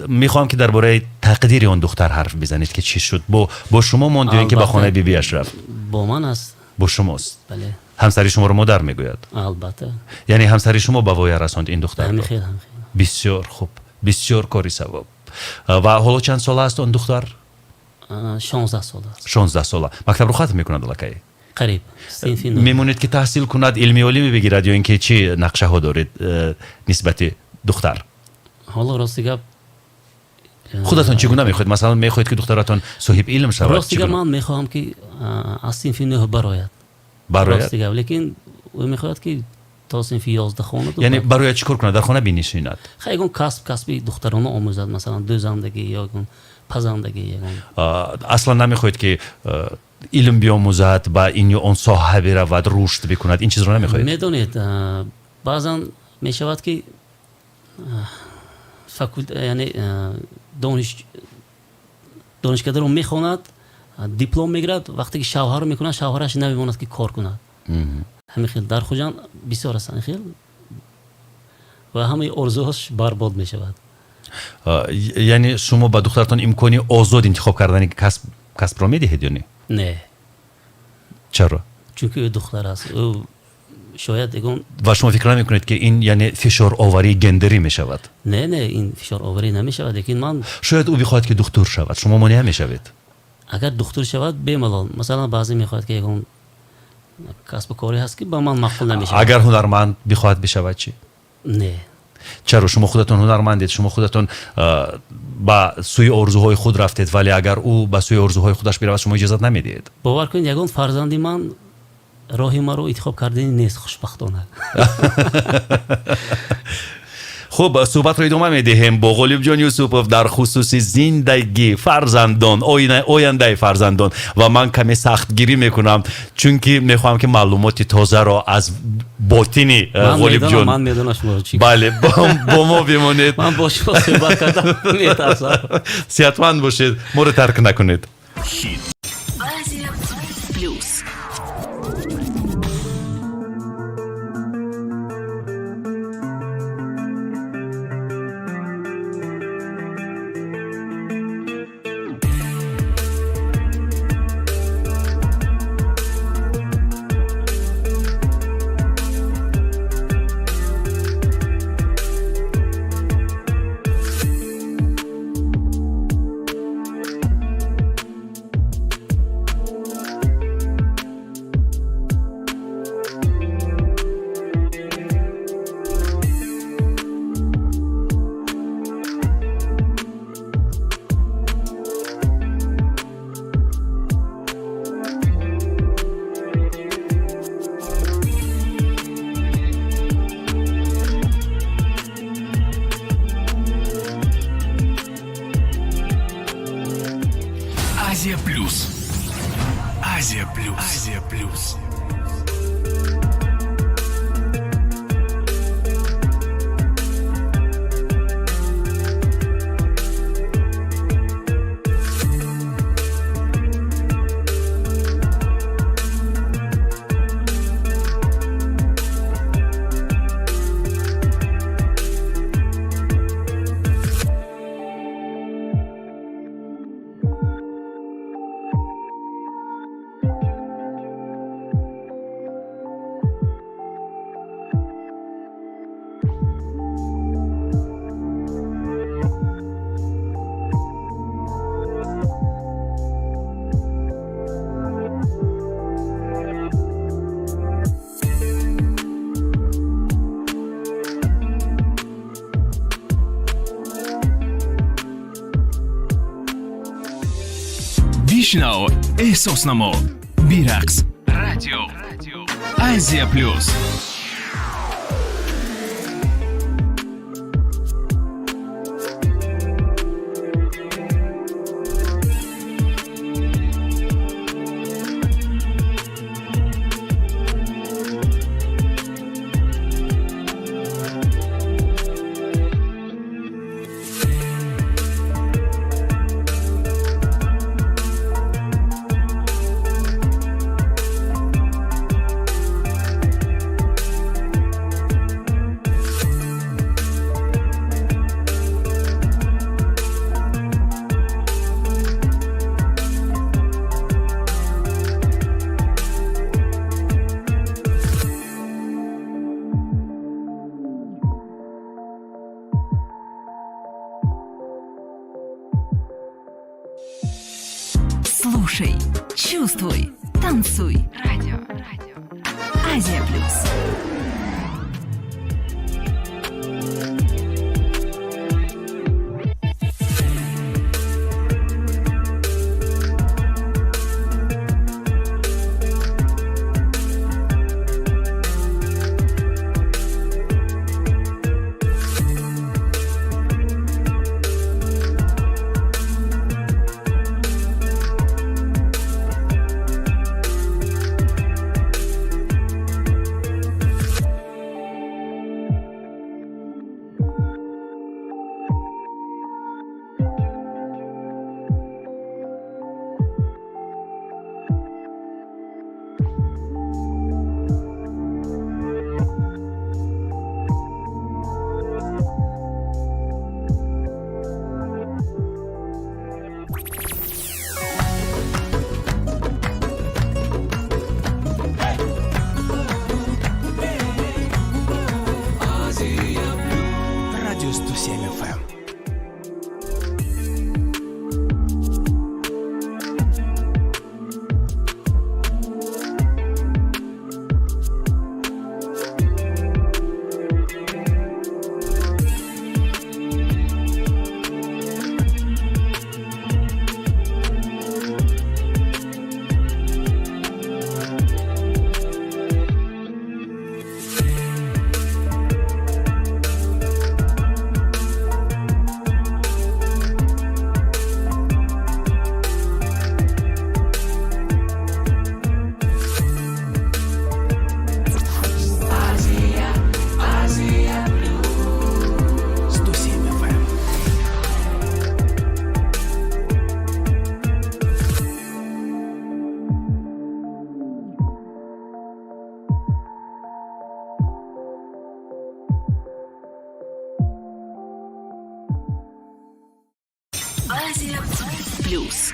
میخوام که درباره تقدیر اون دختر حرف بزنید که چی شد با شما موند یا اینکه به خانه بیبیش رفت با من است با شماست بله همسری شما رو مادر میگوید البته یعنی همسری شما به وای رساند این دختر رو خیلی بسیار خوب بسیار کاری ثواب و حالا چند ساله است اون دختر 16 ساله است 16 ساله مکتب رو ختم میکند الکی قریب میمونید که تحصیل کند علمی عالی بگیرد یا اینکه چی نقشه ها دارید نسبت دختر حالا راستی گپ خودتون چگونه میخواید مثلا میخواید که دخترتون صاحب علم شود راستی من میخوام که از صنف 9 براید راستی گپ لیکن او میخواد که تا صنف 11 خونه یعنی برای چیکار کنه در خانه بنشیند خیلی کسبی دخترانه آموزد مثلا دوزندگی یا پزندگی اصلا نمیخواید که علم بیاموزد با این یا اون ساحه برود رشد بکند این چیز رو نمیخواید میدونید بعضا میشود که یعنی دانشکده رو میخواند دیپلم میگیرد وقتی که شوهر رو میکنه شوهرش نمیماند که کار کند همین خیلی در خوجان بسیار هستن خیلی و همه ارزوهاش برباد میشود یعنی شما با دخترتان امکانی آزاد انتخاب کردن کسب را میدهید یا نه چرا چون که دختر است او شاید اگه و شما فکر نمیکنید که این یعنی فشار آوری گندری میشود نه این فشار آوری نمیشود لیکن من شاید او بخواهد که دکتر شود شما مانع میشوید اگر دکتر شود بملال مثلا بعضی میخواد که اگه کسب کاری هست که با من مقبول نمیشود اگر هنرمند بخواهد بشود چی نه چرا شما خودتون هنرمندید شما خودتون با سوی آرزوهای خود رفتید ولی اگر او با سوی آرزوهای خودش برود شما اجازه نمیدید باور کنید یگان فرزندی من راهی ما رو انتخاب کردنی نیست خوشبختانه خب صحبت رو ادامه میدهیم با غолибҷон یوسوپов در خصوص زندگی فرزندان آینده فرزندان و من کمی سختگیری میکنم چون که میخوام که معلومات تازه را از باطنی غолибҷон من میدونم شما چی بله با ما بمانید من با شما صحبت کردم میترسم صحتمند باشید ما رو ترک نکنید Asia-Plus. Азия-Плюс. Азия-Плюс. Азия-Плюс. بشنو احساس نما بیرقص رادیو آسیا-Plus. Слушай, чувствуй, танцуй. Радио. Азия-Плюс. Радио 107 FM. Азия-Плюс.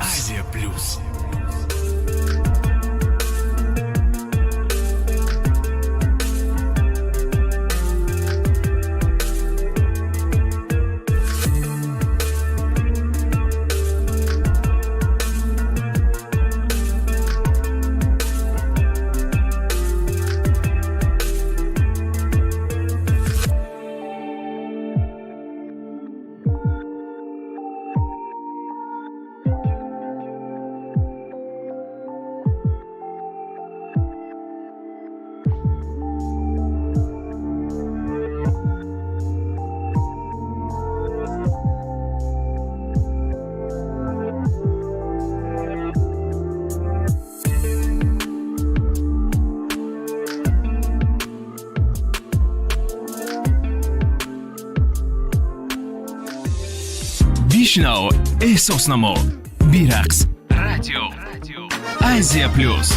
Азия-Плюс. بشنو احساس نما بیرقص رادیو آسیا-Plus.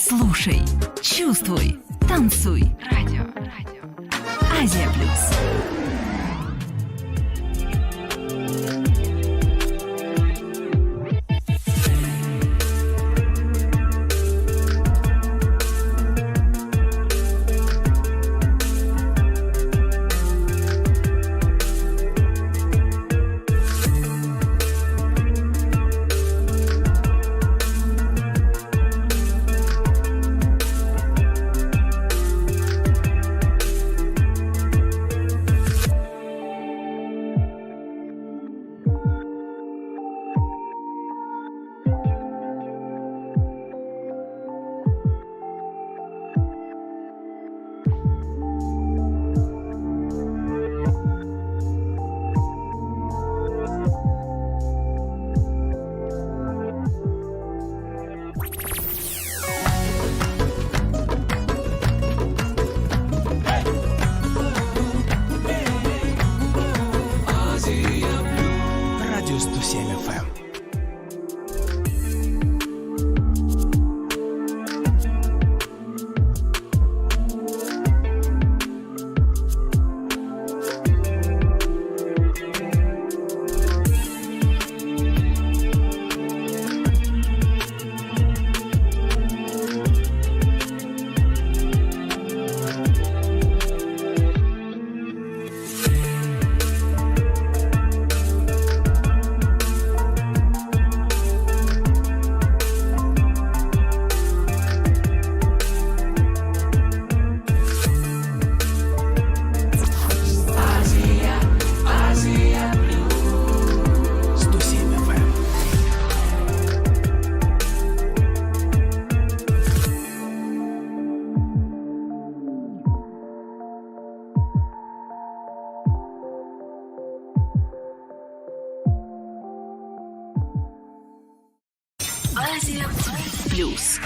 Слушай, чувствуй, танцуй. Радио. Азия-Плюс. Радио 107 FM. Азия-Плюс.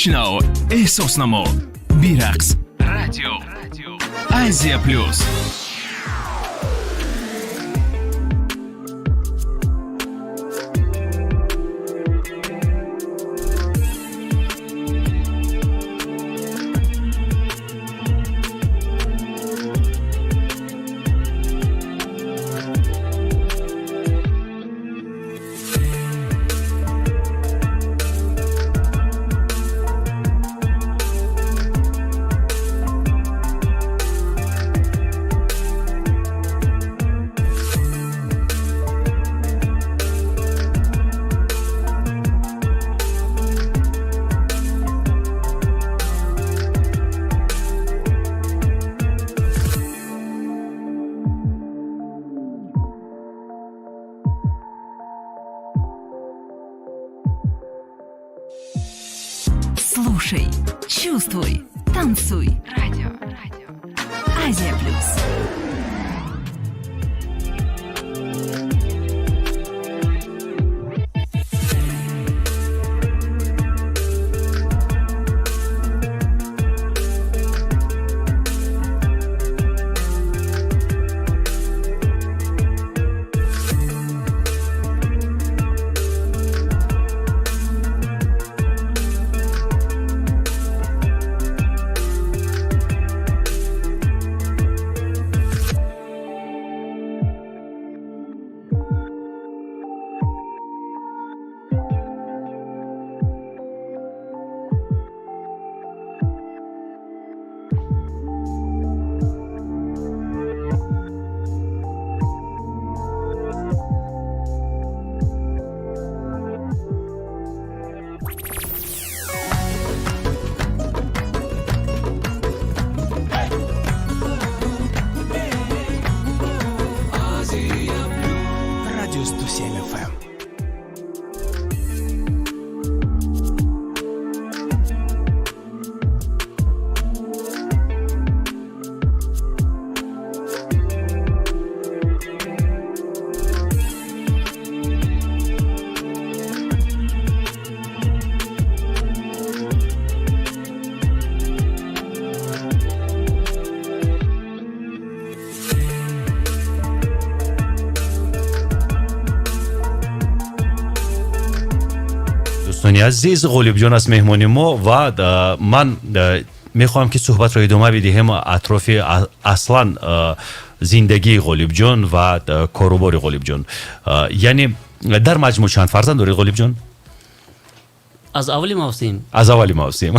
бишнав, эҳсос намо, бирақс. Радио Азия-Плюс. Слушай, чувствуй, танцуй. Радио. Азия-Плюс. Радио 107 FM. دوستانی عزیز، غолибҷон аст меҳмони мо ва ман мехоҳам ки суҳбатро идома бидиҳем атрофи аслан зиндагии ғолибҷон ва корубори ғолибҷон. яъне дар маҷмӯъ чанд фарзанд доред ғолибҷон? аз аввали мавсим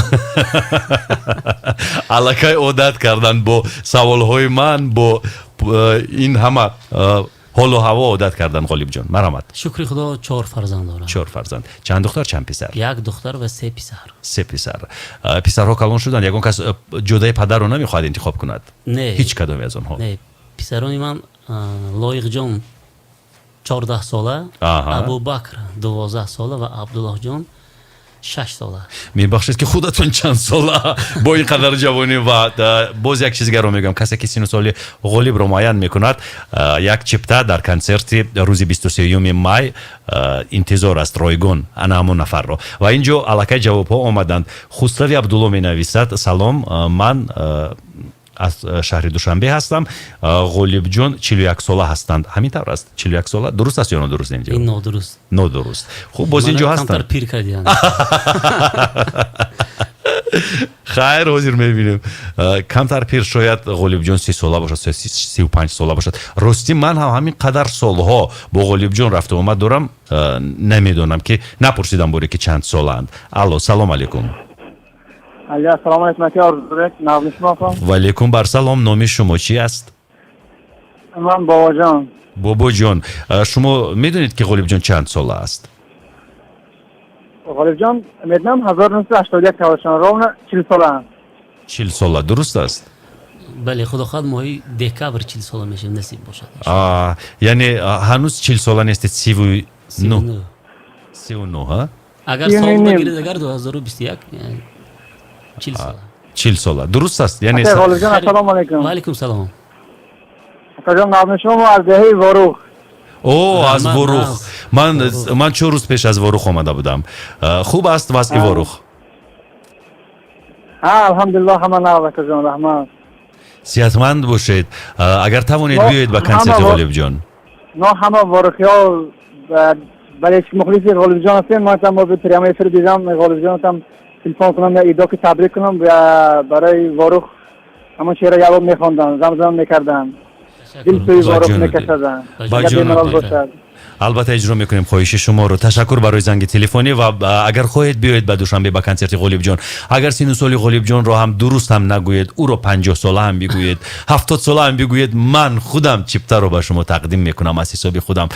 аллакай одат кардан бо саволҳои ман, бо ин ҳама ҳолу ҳаво одат кардан. ғолибҷон, марҳамат. шукри худо 4 фарзанд дорам. 4 фарзанд. чанд духтар, чанд писар? 1 духтар ва 3 писар. 3 писар. писарҳо калон шуданд? ягон кас ҷудаи падарро намехоҳад интихоб кунад? Не. ҳеҷ кадоме аз онҳо? Не. писарони ман лоиқҷон 14 сола, абубакр 12 сола ва абдуллоҳҷон 6 сола. мебахшед ки худатон чанд сола бо ин қадар ҷавонӣ. ва боз як чизгаро мегӯям, касе ки сину соли ғолибро муайян мекунад, як чипта дар консерти рӯзи 23 май интизор аст ройгон ана ҳамон нафарро. ва ин ҷо аллакай ҷавобҳо омаданд. хусрави абдулло менависад: салом, ман аз шаҳри душанбе ҳастам. ғолибҷон 41 сола ҳастанд. ҳамин тавр аст? 41 сола дуруст аст ё нодуруст? ин нодуруст. Нодуруст. хуб, боз ин ҷо ҳастанд. пир кардиан. хайр, ҳозир мебинем. камтар пир шояд ғолибҷон 30 сола бошад, 35 сола бошад. ростӣ ман ҳам ҳамин қадар солҳо бо ғолибҷон рафту омад дорам, намедонам ки напурсидам боре ки чанд солаанд. алло, салом алейкум. Assalomu alaykum aka, Orzu Navni shuma ham. Ва алейкум барсалом. номи шумо чӣ аст? Ман бобоҷон. бобоҷон, шумо медонед ки ғолибҷон чанд сола аст? Ғолибҷон медонам 1981 тавашон, ровно 40 сола. 40 сола дуруст аст? бале, худохоҳад моҳи декабр 40 сола мешавем, насиб бошад. яъне ҳанӯз 40 сола нестед? 39. 39. агар сол бигиред, агар 2021 40 сола. 40 сола дуруст аст? яъне Ғолибҷон, ассалому алайкум. ва алейкум салом. Акаҷон, навни шумо аз деҳаи Ворух. о, аз ворух. ман 4 рӯз пеш аз ворух омада будам. хуб аст вазъи ворух? الحمدلله همه نوبت جان رحمت. صحتمند باشید. اگر توانید بیایید به کنسرت غالبجان. نه همه وارخیال برای مخلص غالبجان هستیم. من تمام به پریام افر دیدم غالبجان هم تلفن کنم یا ایدا که تبریک کنم و برای وارخ همون شعر یاد میخواندن، زمزمه میکردن. دل سوی وارخ میکشیدن. البته اجرا میکنیم خواهش شما رو. تشکر برای زنگ تلفنی و اگر خواهید بیایید به دوشنبه به کنسرت غالبجان. اگر سن و سال غالبجان رو هم درست هم نگوید، او رو 50 ساله هم بگوید، 70 ساله هم بگوید، من خودم چپتر رو به شما تقدیم میکنم از حساب خودم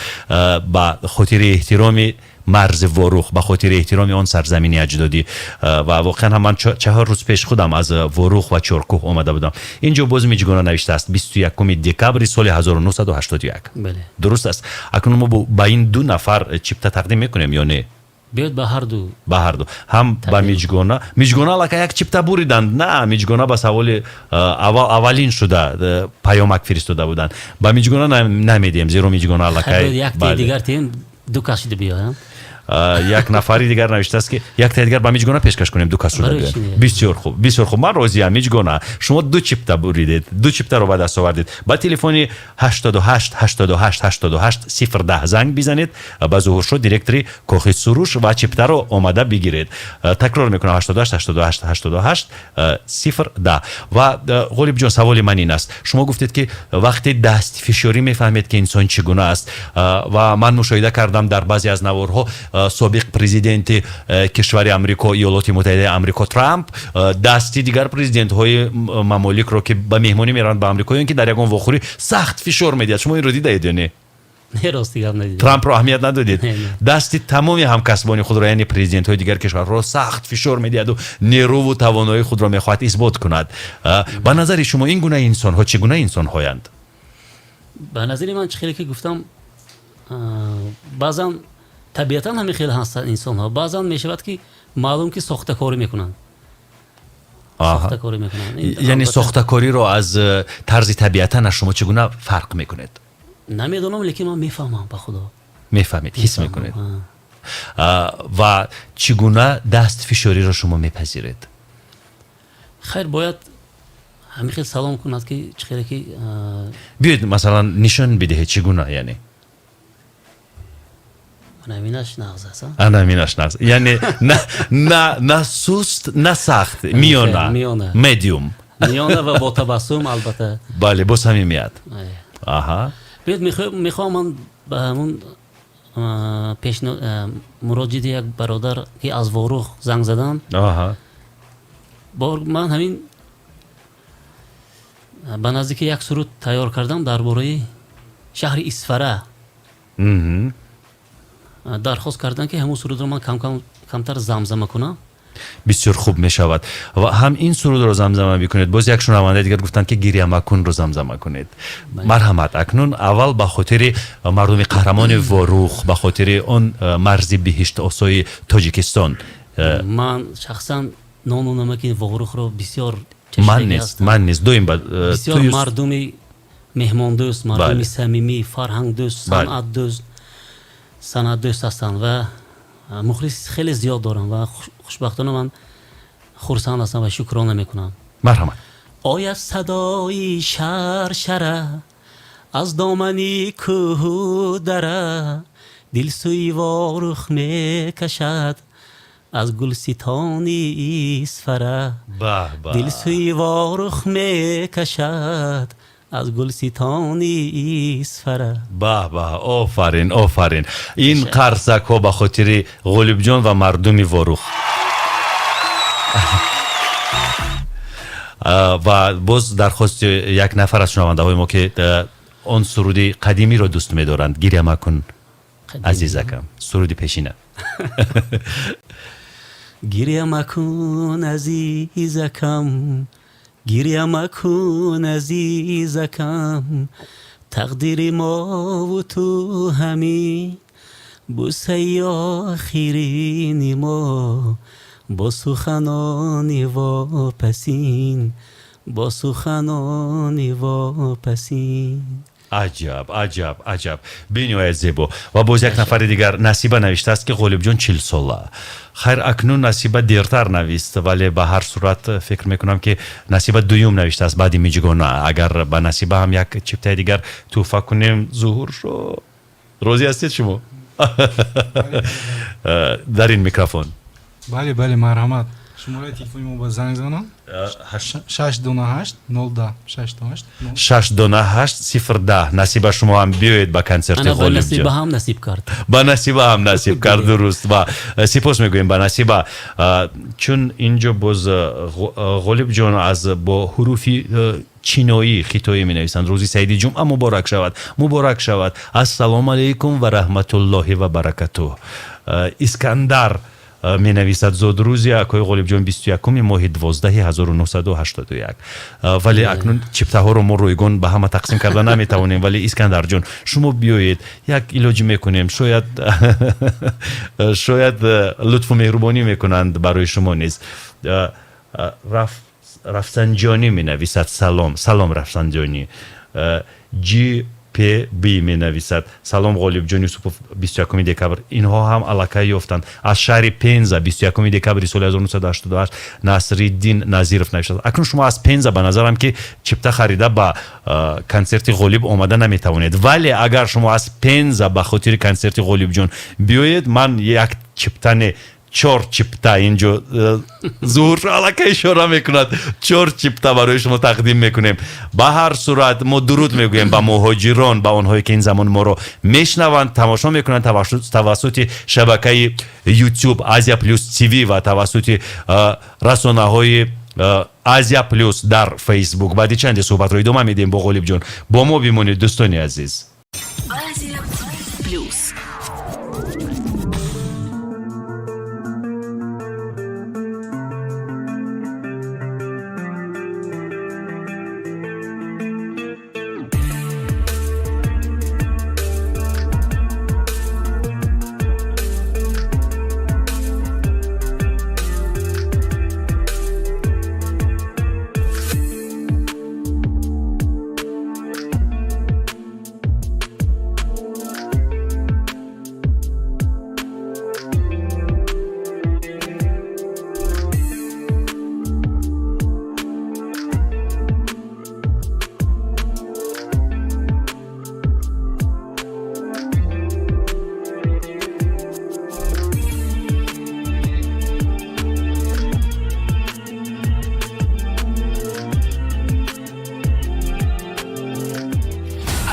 به خاطر احترام مرز وروخ، به خاطر احترام آن سرزمین اجدادی. و واقعا هم من 4 روز پیش خودم از وروخ و چرکوه آمده بودم. اینجا باز میجگونه نوشته است 21 دکبر سال 1981. بله درست است. اکنون ما با این دو نفر چپتا تقدیم میکنیم یا نه؟ بیاد به هر دو. به هر دو. هم با میجگونه لکه یک چپتا بریدند. نه، میجگونه به سوال اولین شده پیامک فرستاده بودند. با میجگونه نمیدیم زیرا میجگونه لکه یک دیگر تیم دو کشیده بیایم. یک نفری دیگر نوشته است که یک تا دیگر با میجگونه پیشکش کنیم دو کس شده بیایم. بسیار خوب، بسیار خوب. من راضیم. میجگونه شما دو چپتا بریدید، دو چپتا رو به دست آوردید. با تلفن 88 88 88 010 زنگ بزنید. با ظهور شد دیرکتوری کوخی سروش و چپتا رو آماده بگیرید. تکرار میکنم 88 88 88 010. و غالبجان سوال من این است، شما گفتید که وقتی دست فشاری میفهمید که انسان چگونه است و من مشاهده کردم در بعضی از نوارها собиқ президенти кишвари амрико, иёлоти муттаҳидаи амрико Трамп дасти дигар президентҳои мамоликро ки ба меҳмонӣ мераванд ба амрикоиён ки дар ягон вохӯрӣ сахт фишор медиҳад. шумо инро дидаед ё не? Трампро аҳамият надодед? дасти тамоми ҳамкасбони худро, яъне президентҳои дигар кишварҳоро сахт фишор медиҳаду нерӯву тавоноии худро мехоҳад исбот кунад. ба назари шумо ин гуна инсонҳо чӣ гуна инсонҳоянд? ба назари ман чӣ хеле ки гуфтам, баъзан табиатан ҳамин хел ҳастанд инсонҳо. баъзан мешавад ки маълум ки сохтакорӣ мекунанд. яъне сохтакориро аз тарзи табиатан аз шумо чӣ гуна фарқ мекунед? намедонам, лекин ман мефаҳмам. ба худо мефаҳмед, ҳис мекунед. ва чӣ гуна дастфишориро шумо мепазиред? хайр бояд ҳамин хел салом кунад ки чӣ хеле ки биёед масалан нишон бидеҳед чӣ гуна, яъне анаминаш нағз аст. анаминаш нағз, яъне на суст на сахт, миёна, медиум, миёна ва бо табассум. албатта бале, бо самимият. аҳа, биёд мехоҳам ман ба ҳамун муроҷиати як бародар ки аз ворух занг задан, ман ҳамин ба наздики як суруд тайёр кардам дар бораи шаҳри Исфара. дархост кардан ки ҳамун сурудро ман камтар замзама кунам. бисёр хуб мешавад. ва ҳам ин сурудро замзама бикунед. боз як шунаванда дигар гуфтанд ки гирьямакунро замзама кунед. марҳамат, акнун аввал ба хотири мардуми қаҳрамони ворух, ба хотири он марзи биҳиштосои Тоҷикистон. ман шахсан нону намаки ворухро бисёр ман нест доим бисёр мардуми меҳмондӯст, мардуми самимӣ, фарҳангдӯст, санъатдӯст ҳастанд ва мухлис хеле зиёд дорам ва хушбахтона ман хурсанд ҳастам ва шукрона мекунам. марҳамат. ояд садои шаршара аз домани кӯҳу дара, дил сӯи ворух мекашад аз гулситони Исфара. дил сӯи ворух мекашад аз гулситони Исфара. офарин, офарин. ин қарсакҳо ба хотири ғолибҷон ва мардуми ворух. ва боз дархости як нафар аз шунавандаҳои мо ки он суруди қадимиро дӯст медоранд. гирьямакун азизакам, суруди пешина. гирьямакун азизакам, гирьямакун азизакам, тақдири мову ту ҳамин бусаи охирини мо, бо суханони вопасин, бо суханони вопасин. аҷаб бениҳоят зебо. ва боз як нафари дигар Насиба навиштааст ки Ғолибҷон 40 сола. хайр акнун Насиба дертар навист, вале ба ҳар сурат фикр мекунам ки Насиба дуюм навиштааст баъди миҷигона. агар ба Насиба ҳам як чиптаи дигар тӯҳфа кунем. Зуҳур шо розӣ ҳастед шумо? дар ин микрофон. бале марҳамат. шумораи телефони мо ба занг занам 628 010 628 010. Насиба шумо ҳам биёед ба консерти ба Насиба Ғолибҷон. ҳам насиб кард. ба Насиба ҳам насиб кард, дуруст. ва сипос мегӯем ба Насиба, чун инҷо боз Ғолибҷон аз бо ҳуруфи чиноӣ хитоӣ менависанд. рӯзи саиди ҷумъа муборак шавад. Ассалому алайкум ва раҳматуллоҳи ва баракатуҳ. Искандар менависад зодрӯзи акои Ғолибҷон 21 моҳи 12 1981. вале акнун чиптаҳоро мо ройгон ба ҳама тақсим карда наметавонем. вале Искандарҷон, шумо биёед, як илоҷи мекунем. шояд лутфу меҳрубонӣ мекунанд барои шумо низ. Рафсанҷонӣ менависад. салом Рафсанҷонӣ. ПБ менависад. салом Ғолибҷон Юсупов 21 декабр. инҳо ҳам аллакай ёфтанд. аз шаҳри Пенза 21 декабри соли 1988 Насриддин Назиров навиштад. акнун шумо аз Пенза ба назарам ки чипта харида ба консерти Ғолиб омада наметавонед. вале агар шумо аз Пенза ба хотири консерти Ғолибҷон биёед, ман як чиптане 4 чипта инҷо Зуҳур аллакай ишора мекунад. 4 чипта барои шумо тақдим мекунем. ба ҳар сурат мо дуруд мегӯем ба муҳоҷирон, ба онҳое ки ин замон моро мешнаванд, тамошо мекунанд тавассути шабакаи YouTube Asia-Plus TV ва тавассути расонаҳои Asia-Plus дар Facebook. баъди чанде суҳбатро идома медиҳем бо Ғолибҷон. бо мо бимонед дӯстони азиз. Asia-Plus.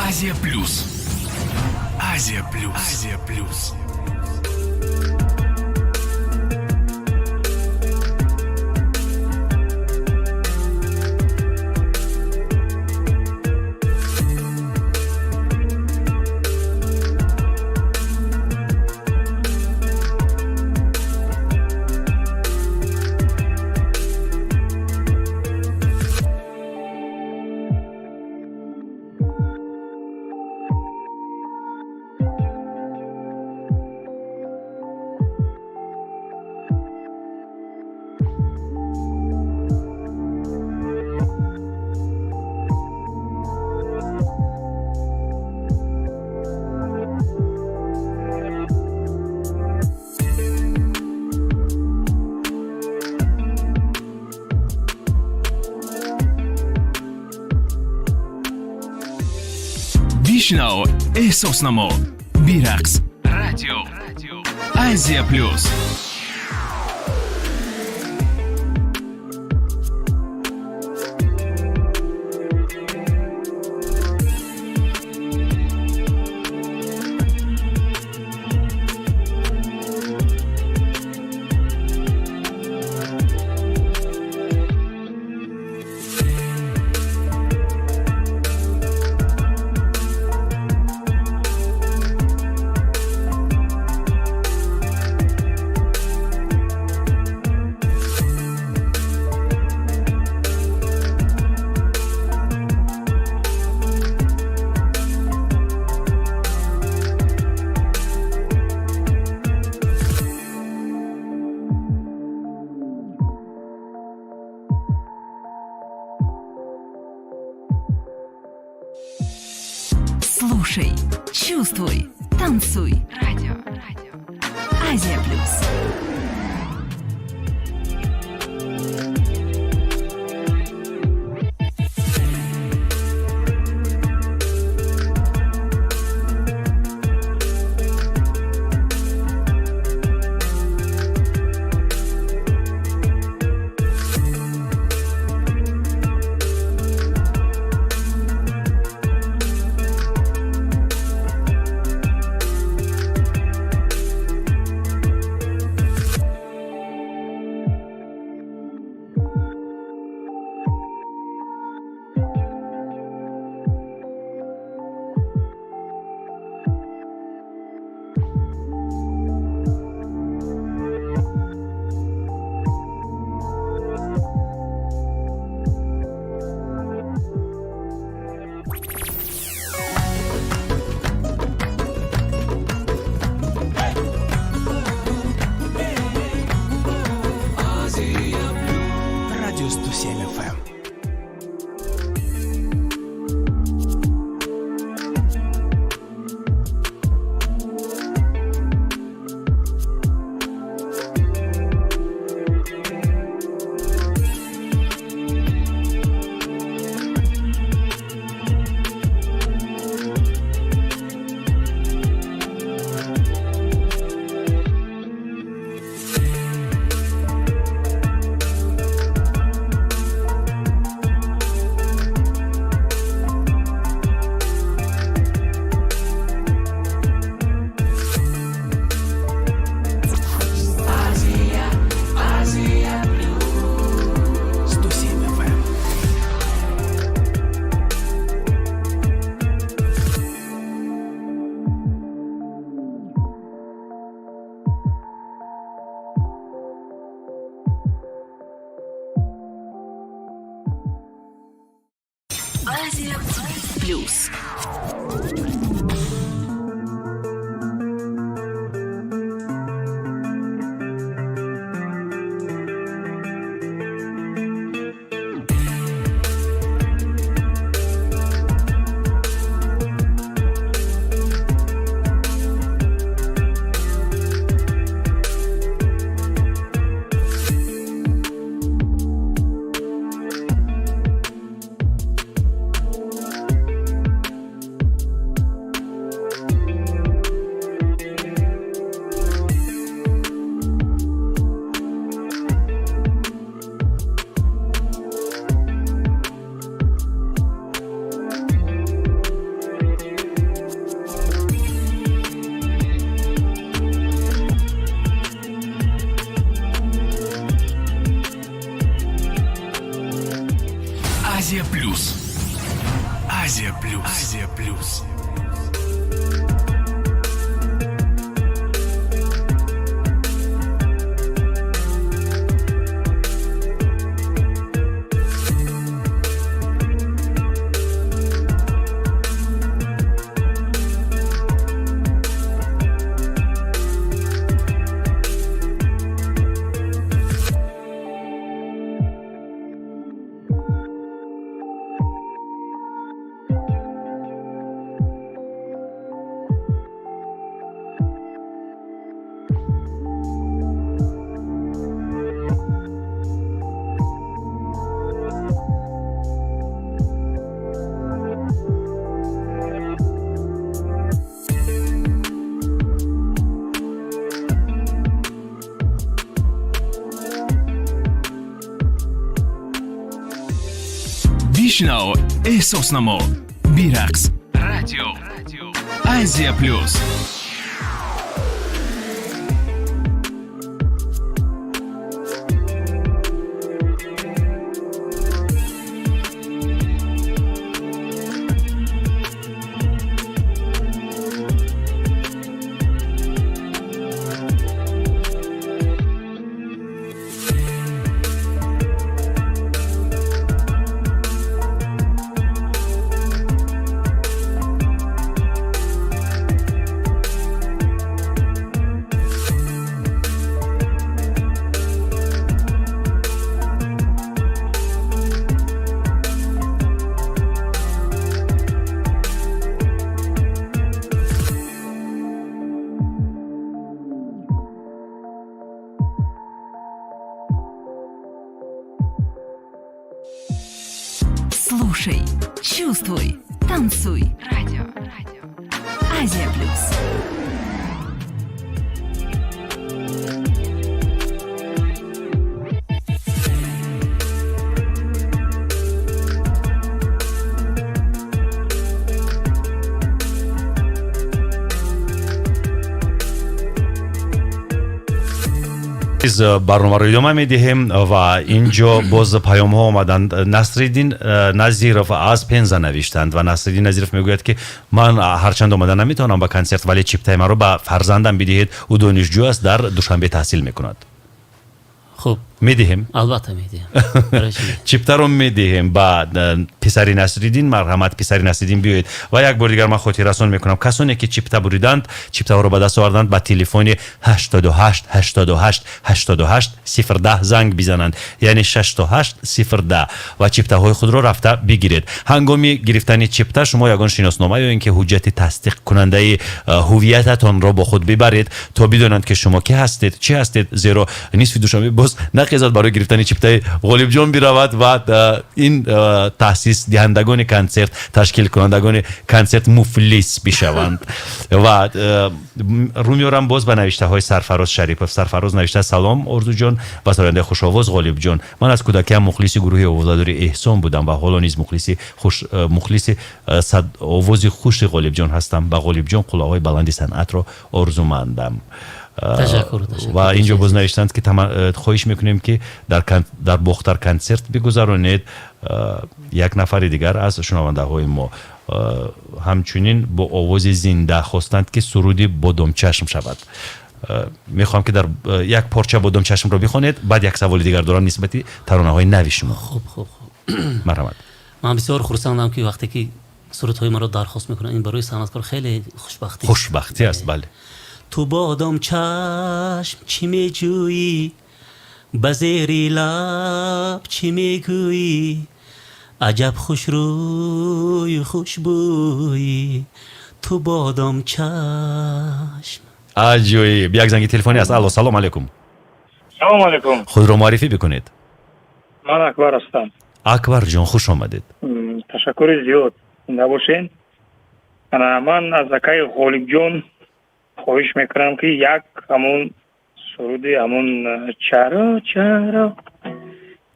Азия-Плюс. Азия-Плюс. Азия-Плюс. بشنو احساس نما بیرقص رادیو Азия-Плюс. Слушай, чувствуй, танцуй. Радио. Азия-Плюс. Радио 107 FM. Азия-Плюс. Азия-Плюс. Азия-Плюс. Азия-Плюс. بشنو احساس نما بیرقص رادیو آسیا-Плюс. Слушай, чувствуй, танцуй. Радио. Азия-Плюс. барномаро идома медиҳем ва инҷо боз паёмҳо омаданд. Насриддин Назиров аз Пенза навиштанд ва Насриддин Назиров мегӯяд ки ман ҳарчанд омада наметавонам ба консерт, вале чиптаи маро ба фарзандам бидиҳед. Ӯ донишҷӯ аст, дар Душанбе таҳсил мекунад. хуб, медиҳем, албатта медиҳем. чиптаро медиҳем ба писари Насриддин. марҳамат, писари Насриддин биёед. Ва як бор дигар ман хотиррасон мекунам, касоне ки чипта буриданд, чиптаҳоро ба даст оварданд, ба телефони 88 88 88 010 занг бизананд, яъне 68 010 ва чиптаҳои худро рафта бигиред. ҳангоми гирифтани чипта шумо ягон шиноснома ё ин ки ҳуҷҷати тасдиқкунандаи ҳувиятатонро бо худ бибаред, то бидонанд ки шумо ки ҳастед, чӣ ҳастед, зеро нисфи душанбе боз нақезад барои гирифтани чиптаи Ғолибҷон биравад ва ин таъсис диҳандагони консерт, ташкилкунандагони консерт муфлис бишаванд. ва рӯ меорам боз ба навиштаҳои Сарфароз Шарипов. Сарфароз навишта: салом Орзуҷон ва сарояндаи хушовоз Ғолибҷон. Ман аз кӯдакиам мухлиси гурӯҳи овозадори Эҳсон будам ва ҳоло низ мухлиси овози хуши Ғолибҷон ҳастам. ба Ғолибҷон қуллаҳои баланди санъатро орзумандам. ва инҷо боз навиштанд ки хоҳиш мекунем ки дар Бохтар консерт бигузаронед. як нафари дигар аз шунавандаҳои мо ҳамчунин бо овози зинда хостанд ки суруди бодомчашм шавад. мехоҳам ки дар як порча бодомчашмро бихонед, баъд як саволи дигар дорам нисбати таронаҳои нави шумо. хуб. марҳамат. ман бисёр хурсандам ки вақте ки сурудҳои маро дархост мекунанд, ин барои санъаткор хеле хушбахтӣ аст. бале. تو بادام چشم چی میجویی، به زیری لب چی میگویی، عجب خوش روی خوشبویی، تو بادام چشم. عجیب. یک زنگ تلفنی است. الو، سلام علیکم. سلام علیکم. خود رو معرفی بکنید. من اکبر هستم. اکبر جان خوش آمدید. تشکر زیاد. نباشین. من از اکای غالبجان خواهش میکنم که یک همون سرودی همون چرا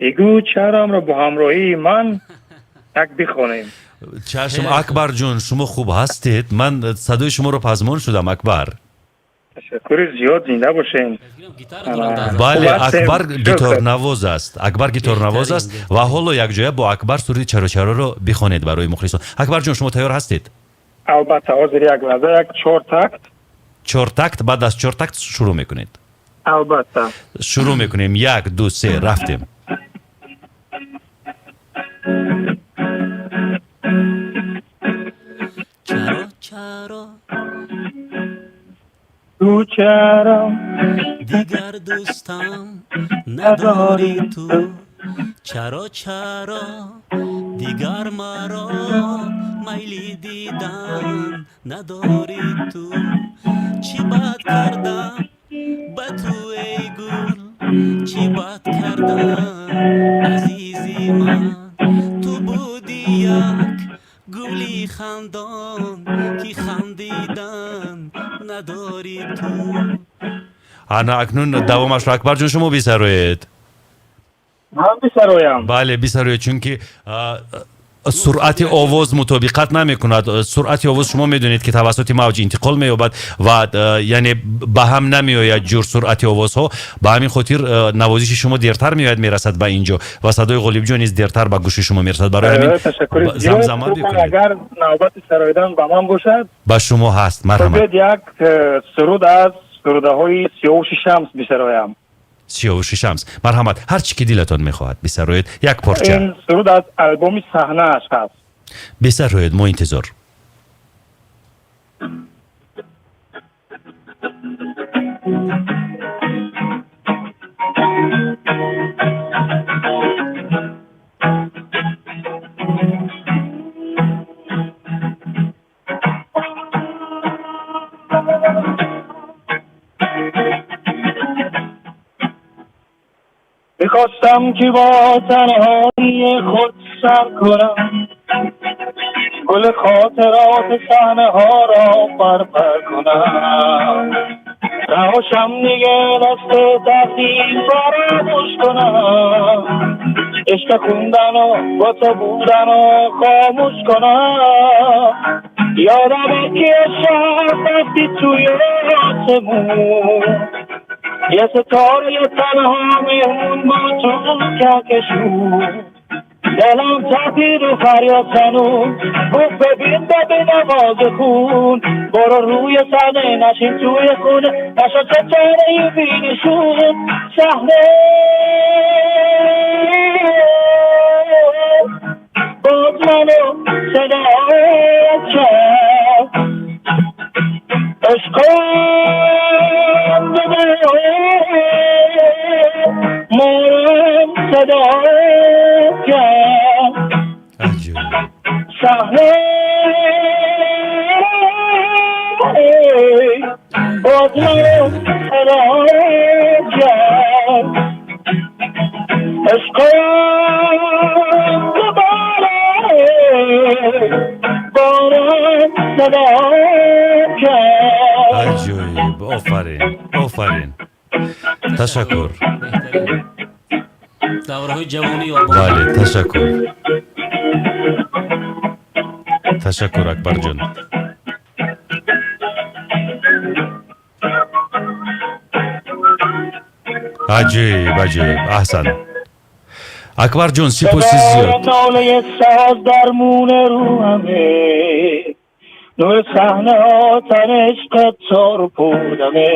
بگو چرام را با همراهی من یک بخوانیم. چشم اکبر جان، شما خوب هستید؟ من صدای شما رو پزمان شدم اکبر. تشکر زیاد. زنده باشین. بله، اکبر گیتار نواز است. اکبر گیتار نواز است و حالا یک جای با اکبر سرودی چرا رو بخوانید برای مخلصان. اکبر جان شما تیار هستید؟ البته. حاضر یک لحظه. یک 4 تاکت. 4 تاکت. بعد از 4 تاکت شروع میکنید. البته. شروع میکنیم. 1 2 3 رفتیم. چرا تو چرا دیگر دوستم نداری تو، چرا دیگر مرا میلی دیدن نداری تو، چی بد کردم به تو ای گل، چی بد کردم عزیزی من، تو بودی یک گلی خندان که خندیدن نداری تو. انا اکنون دوامش را اکبر جون شما بیسروید. من بیسرویم. بله بیسروید، چون که سرعت آواز مطابقت نمی کند. سرعت آواز شما میدونید که توسط موج انتقال مییابد و یعنی به هم نمی آید جور سرعت آواز ها. به همین خاطر نوازش شما دیرتر میاد میرسد به اینجا و صدای غالبجان نیز دیرتر به گوش شما میرسد. برای همین زمزمه بکنید. اگر نوبت سرایدن به من باشد به شما هست. مرحبا. یک سرود از سرودهای سیاوش شمس بسرایم. سیاوش شمس. مرحمت. هر چی که دلتان میخواهد بسروید. یک پارچه. این سرود از آلبوم صحنه اش هست. بسروید. ما انتظار. میخواستم که با تنهایی خود سر کنم، گل خاطرات صحنه ها را پرپر کنم رهاشم دیگه دست تقدیر فراموش کنم عشق خوندن و با تو بودن و خاموش کنم یادمه که شب رفتی توی آسمون یه ستاره تنها مهمون با تو کهکشون دلم تپید و فریاد زنون گفت ببین نواز خون برو روی صحنه نشین توی خونه نشو ستاره بینشون صحنه باز منو صدا کرد عشقم مورم صدا کرد صحنه باز منو صدا کرد عشقم بارم صدا کرد عجیب آفرین تشکر دوره‌های جوانی بله تشکر اکبر جان عجیب احسن اکبر جان سپاسی زیاد ناله ساز درمون رو همه نور صحنه ها تن عشق تو رو پودمه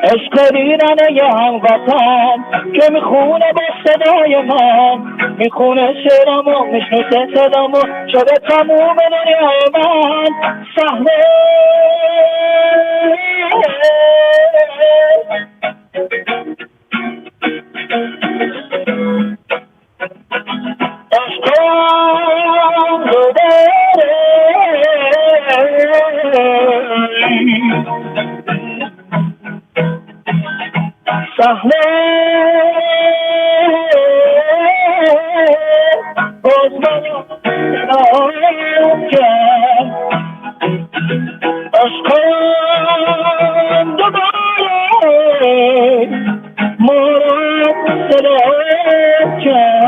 عشق دیدن یه هموطن که میخونه با صدای من میخونه شعرمو میشنوسه صدامو شده تموم دنیای من صحنه صحنه باز منو نام کرد عشقم دوباره مرا صدا کرد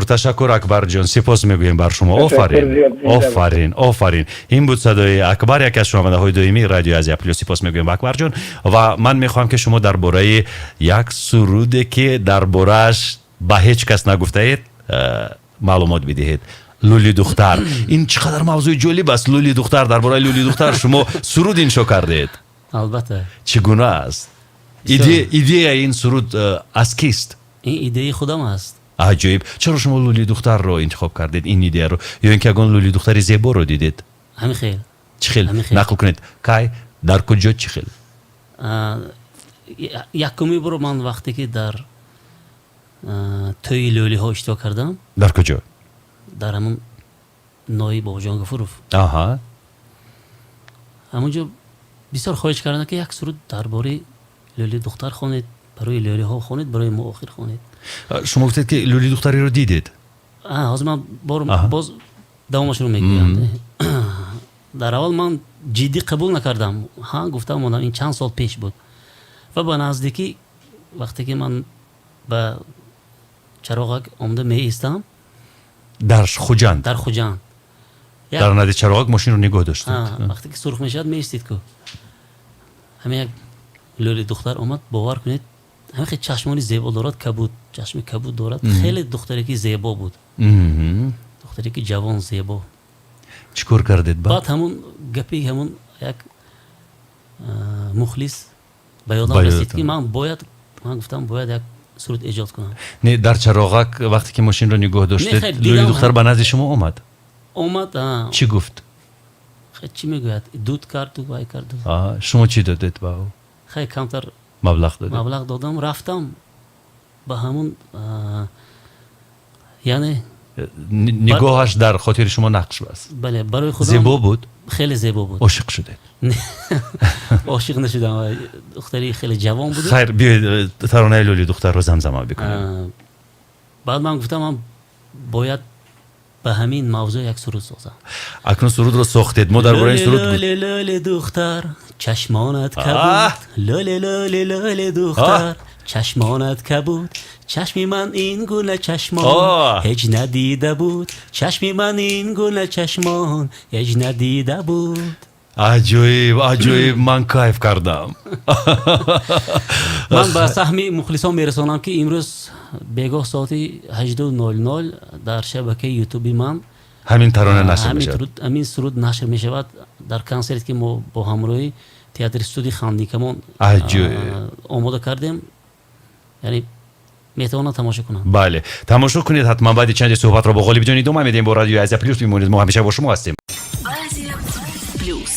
تشکر اکبر جان سپاس میگویم بر شما آفرین این بود صدای اکبر یکی از شنونده‌های دائمی رادیو آسیا پلوس سپاس میگویم اکبر جان و من میخوام که شما درباره یک سرودی که درباره‌اش به هیچ کس نگفته اید معلومات بدهید لولی دختر این چقدر موضوع جالب است لولی دختر درباره لولی دختر شما سرود انشا کردید البته چگونه است ایده این سرود از کیست این ایده خودم است عجیب چرا شما لولی دختر رو انتخاب کردید این ایده رو یا اینکه اگه لولی دختری زیبا رو دیدید همین خیل چه خیل نقل کنید کی در کجا چه خیل یکمی برو من وقتی که در توی لولی ها اشتراک کردم در کجا در همون نایی بابا جان گفروف آها همونجا بسیار خواهش کردن که یک سرود درباره لولی دختر خوانید برای لولی ها خوانید برای ما آخر خوانید شما گفتید که لولی دختری رو دیدید حاضر من باز دوامش رو میگویم در اول من جدی قبول نکردم گفتم این چند سال پیش بود و به نزدیکی وقتی که من به چراغک آمده می ایستم در خوجند در نزدیک چراغک ماشین رو نگاه داشتید وقتی که سرخ میشد می ایستید که همین یک لولی دختر اومد باور کنید همین خیلی چشمانی زیبا دارد کبود چشم کبود دارد خیلی دختری که زیبا بود دختری که جوان زیبا چیکار کردید بعد همون گپی همون یک مخلص به یادم رسید که من گفتم باید یک سرود ایجاد کنم نه در چراغک وقتی که ماشین رو نگاه داشتید لولی دختر به نزد شما اومد چی گفت خیلی چی میگوید دود کرد و وای کرد شما چی دادید با او خیلی کمتر مبلغ دادم رفتم به همون یعنی نگاهش در خاطر شما نقش بست بله برای خودم زیبا بود خیلی زیبا بود عاشق شدید عاشق نشدم دختری خیلی جوان بود خیر بیاید ترانه لولی دختر رو زمزمه بکنیم بعد من گفتم من باید به همین موضوع یک سرود سازم. اکنون سرود رو ساختید. ما درباره این سرود لاله لاله دختر چشمانت کبود، لاله لاله لاله دختر چشمانت کبود، چشمی من این گونه چشمان هیچ ندیده بود، چشمی من این گونه چشمان هیچ ندیده بود. عجیب عجیب، من کیف کردم. من به سهم مخلصان میرسانم که امروز بگاه ساعتی 18:00 در شبکه یوتیوب من همین ترانه نشر میشود، همین سرود نشر میشود در کنسرتی که ما با همراهی تئاتر استودیو خاندیکمان آماده کردیم. یعنی میتونن تماشا کنن. بله تماشا کنید حتما. بعد چند صحبت را با غالب جان ادامه میدیم. با رادیو آسیا پلوس میمونید، ما همیشه با شما هستیم. Аsia-Плюс.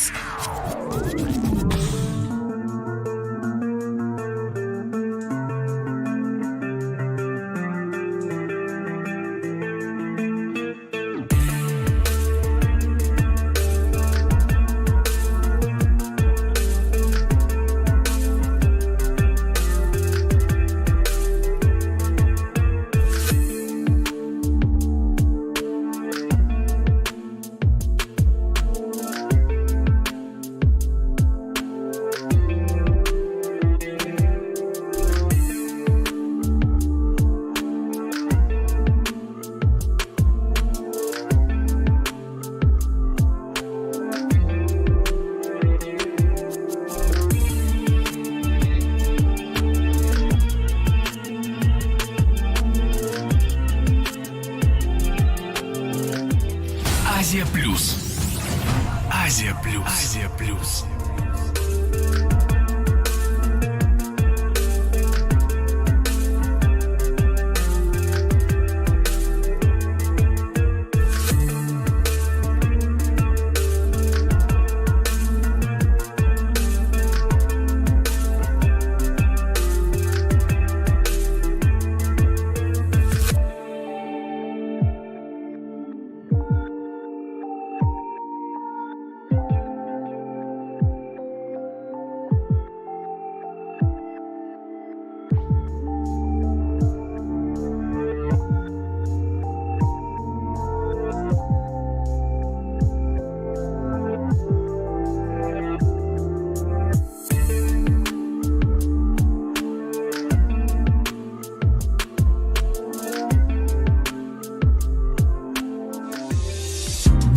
Азия-Плюс. Азия-Плюс. Азия-Плюс.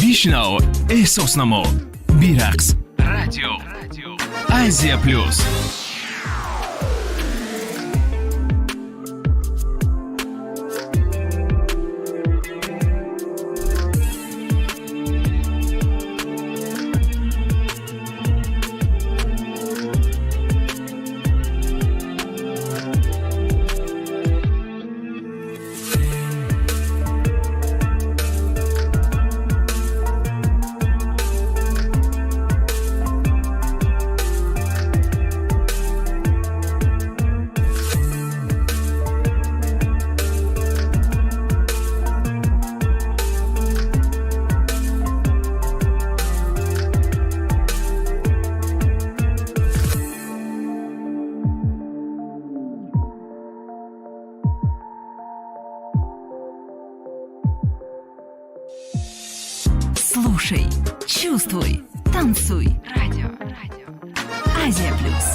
بشنو، احساس نما، بیرقص، رادیو، آسیا-Plus. Слушай, чувствуй, танцуй. Радио. Азия-Плюс.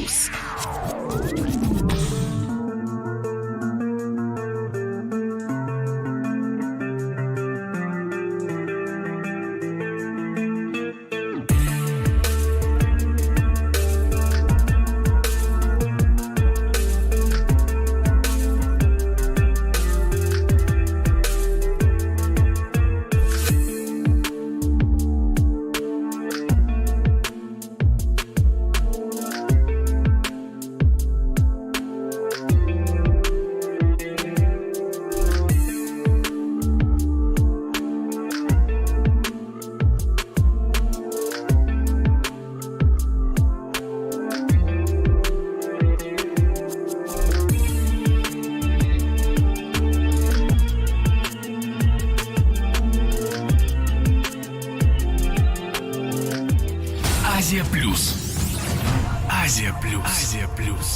Asia-Plus. Азия-Плюс. Азия-Плюс. Азия-Плюс.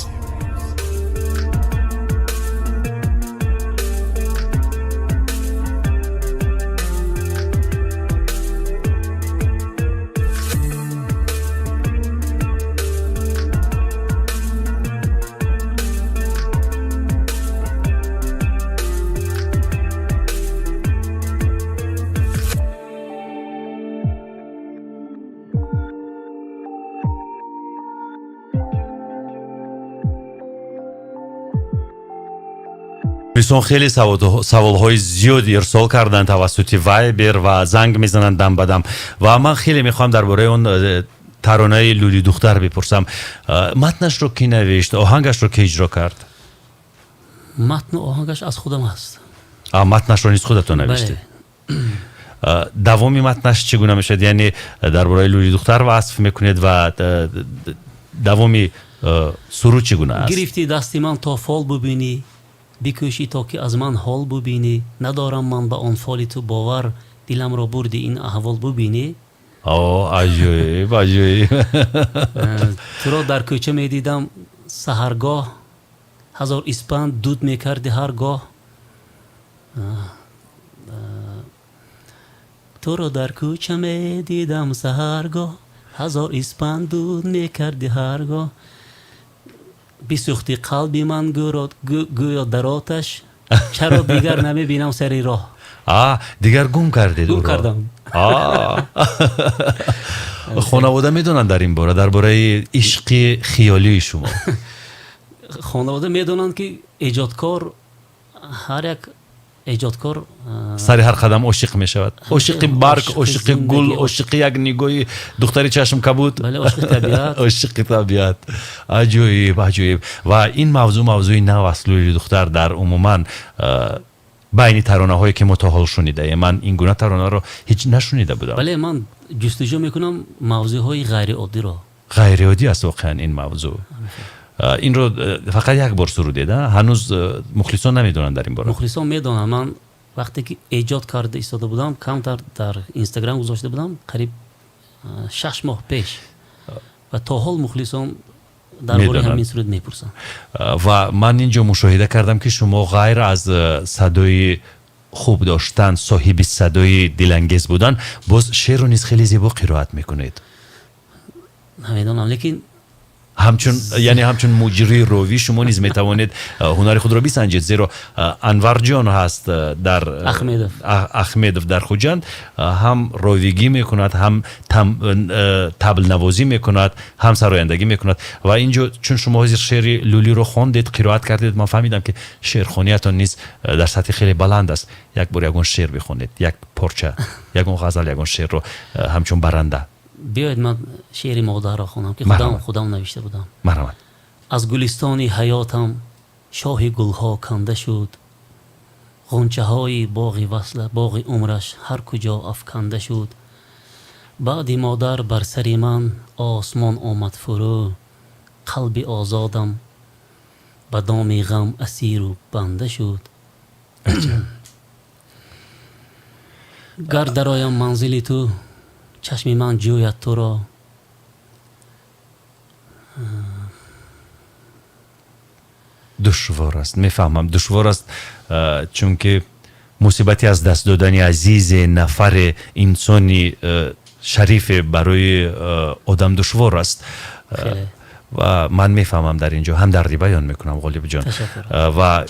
دوستان خیلی سوالهای زیادی ارسال کردن توسط وایبر و زنگ میزنن دم بدم و من خیلی میخوام درباره اون ترانه لولی دختر بپرسم. متنش رو کی نوشت؟ آهنگش رو کی اجرا کرد؟ متن و آهنگش از خودم هست. متنش رو نیز خودتون نوشته؟ دوامی متنش چگونه میشد؟ یعنی درباره لولی دختر وصف میکنید و دوامی سرود چگونه است؟ گرفتی دستی من تا فال ببینی، بکوشی تا که از من حال ببینی، ندارم من به آن فالی تو باور، دلم را بردی این احوال ببینی. عجیب عجیب. تو را در کوچه می دیدم سحرگاه، هزار اسپند دود می کردی هرگاه. تو را در کوچه می دیدم سحرگاه، هزار اسپند دود می کردی هرگاه. بسوختی قلبی من گویا در آتش، چرا دیگر نمی بینم سری راه. دیگر گم کردید؟ گم کردم. خانواده میدونن در این باره، درباره عشق خیالی شما؟ خانواده میدونن که ایجادکار، هر یک ایجادکار سر هر قدم عاشق میشود. عاشق برگ، عاشق گل، عاشق یک نگاهی دختری چشم کبود. بله، عاشق طبیعت. عاشق طبیعت. عجیب عجیب. و این موضوع نو است لولی دختر در عموما بین ترانه هایی که متحال شنیده. من این گونه ترانه رو هیچ نشنیده بودم. بله، من جستجو میکنم موضوع های غیر عادی رو. غیر عادی است واقعا این موضوع. این رو فقط یک بار سرودید؟ هنوز مخلصان نمیدونن در این باره؟ مخلصان میدونن. من وقتی که ایجاد کرده ایستاده بودم، کمتر در اینستاگرام گذاشته بودم، قریب 6 ماه پیش، و تا حال مخلصان درباره همین سرود میپرسن. و من اینجا مشاهده کردم که شما غیر از صدای خوب داشتن، صاحب صدای دلانگیز بودن، باز شعر رو نیز خیلی زیبا قرائت میکنید. نمیدونم، لیکن همچون مجری روی شما نیز میتوانید هنر خود را بسنجید، زیرا انور جان هست در احمدов در خوجند، هم رویگی میکند، هم طبل نوازی میکند، هم سرایندگی میکند. و اینجا چون شما شعر لولی رو خواندید، قرائت کردید، من فهمیدم که شعرخوانیتان نیز در سطح خیلی بلند است. یک بار یگون شعر بخونید، یک پارچه، یگون غزل، یگون شعر رو همچون برنده. بیاید من شعر مادر را خونم که خودم نوشته بودم. مرحبا. از گلستان حیاتم شاه گلها کنده شد، غنچه های باغ وصل باغ عمرش هر کجا افکنده شد. بعد مادر بر سر من آسمان آمد فرو، قلب آزادم به دام غم اسیر و بنده شد. گر درایم منزل تو، چشم من جوید تو را. دشوار است، میفهمم دشوار است، چون که مصیبتی از دست دادن عزیز نفر انسانی شریف برای آدم دشوار است. و من میفهمم در اینجا همدردی بیان میکنم غالب جان و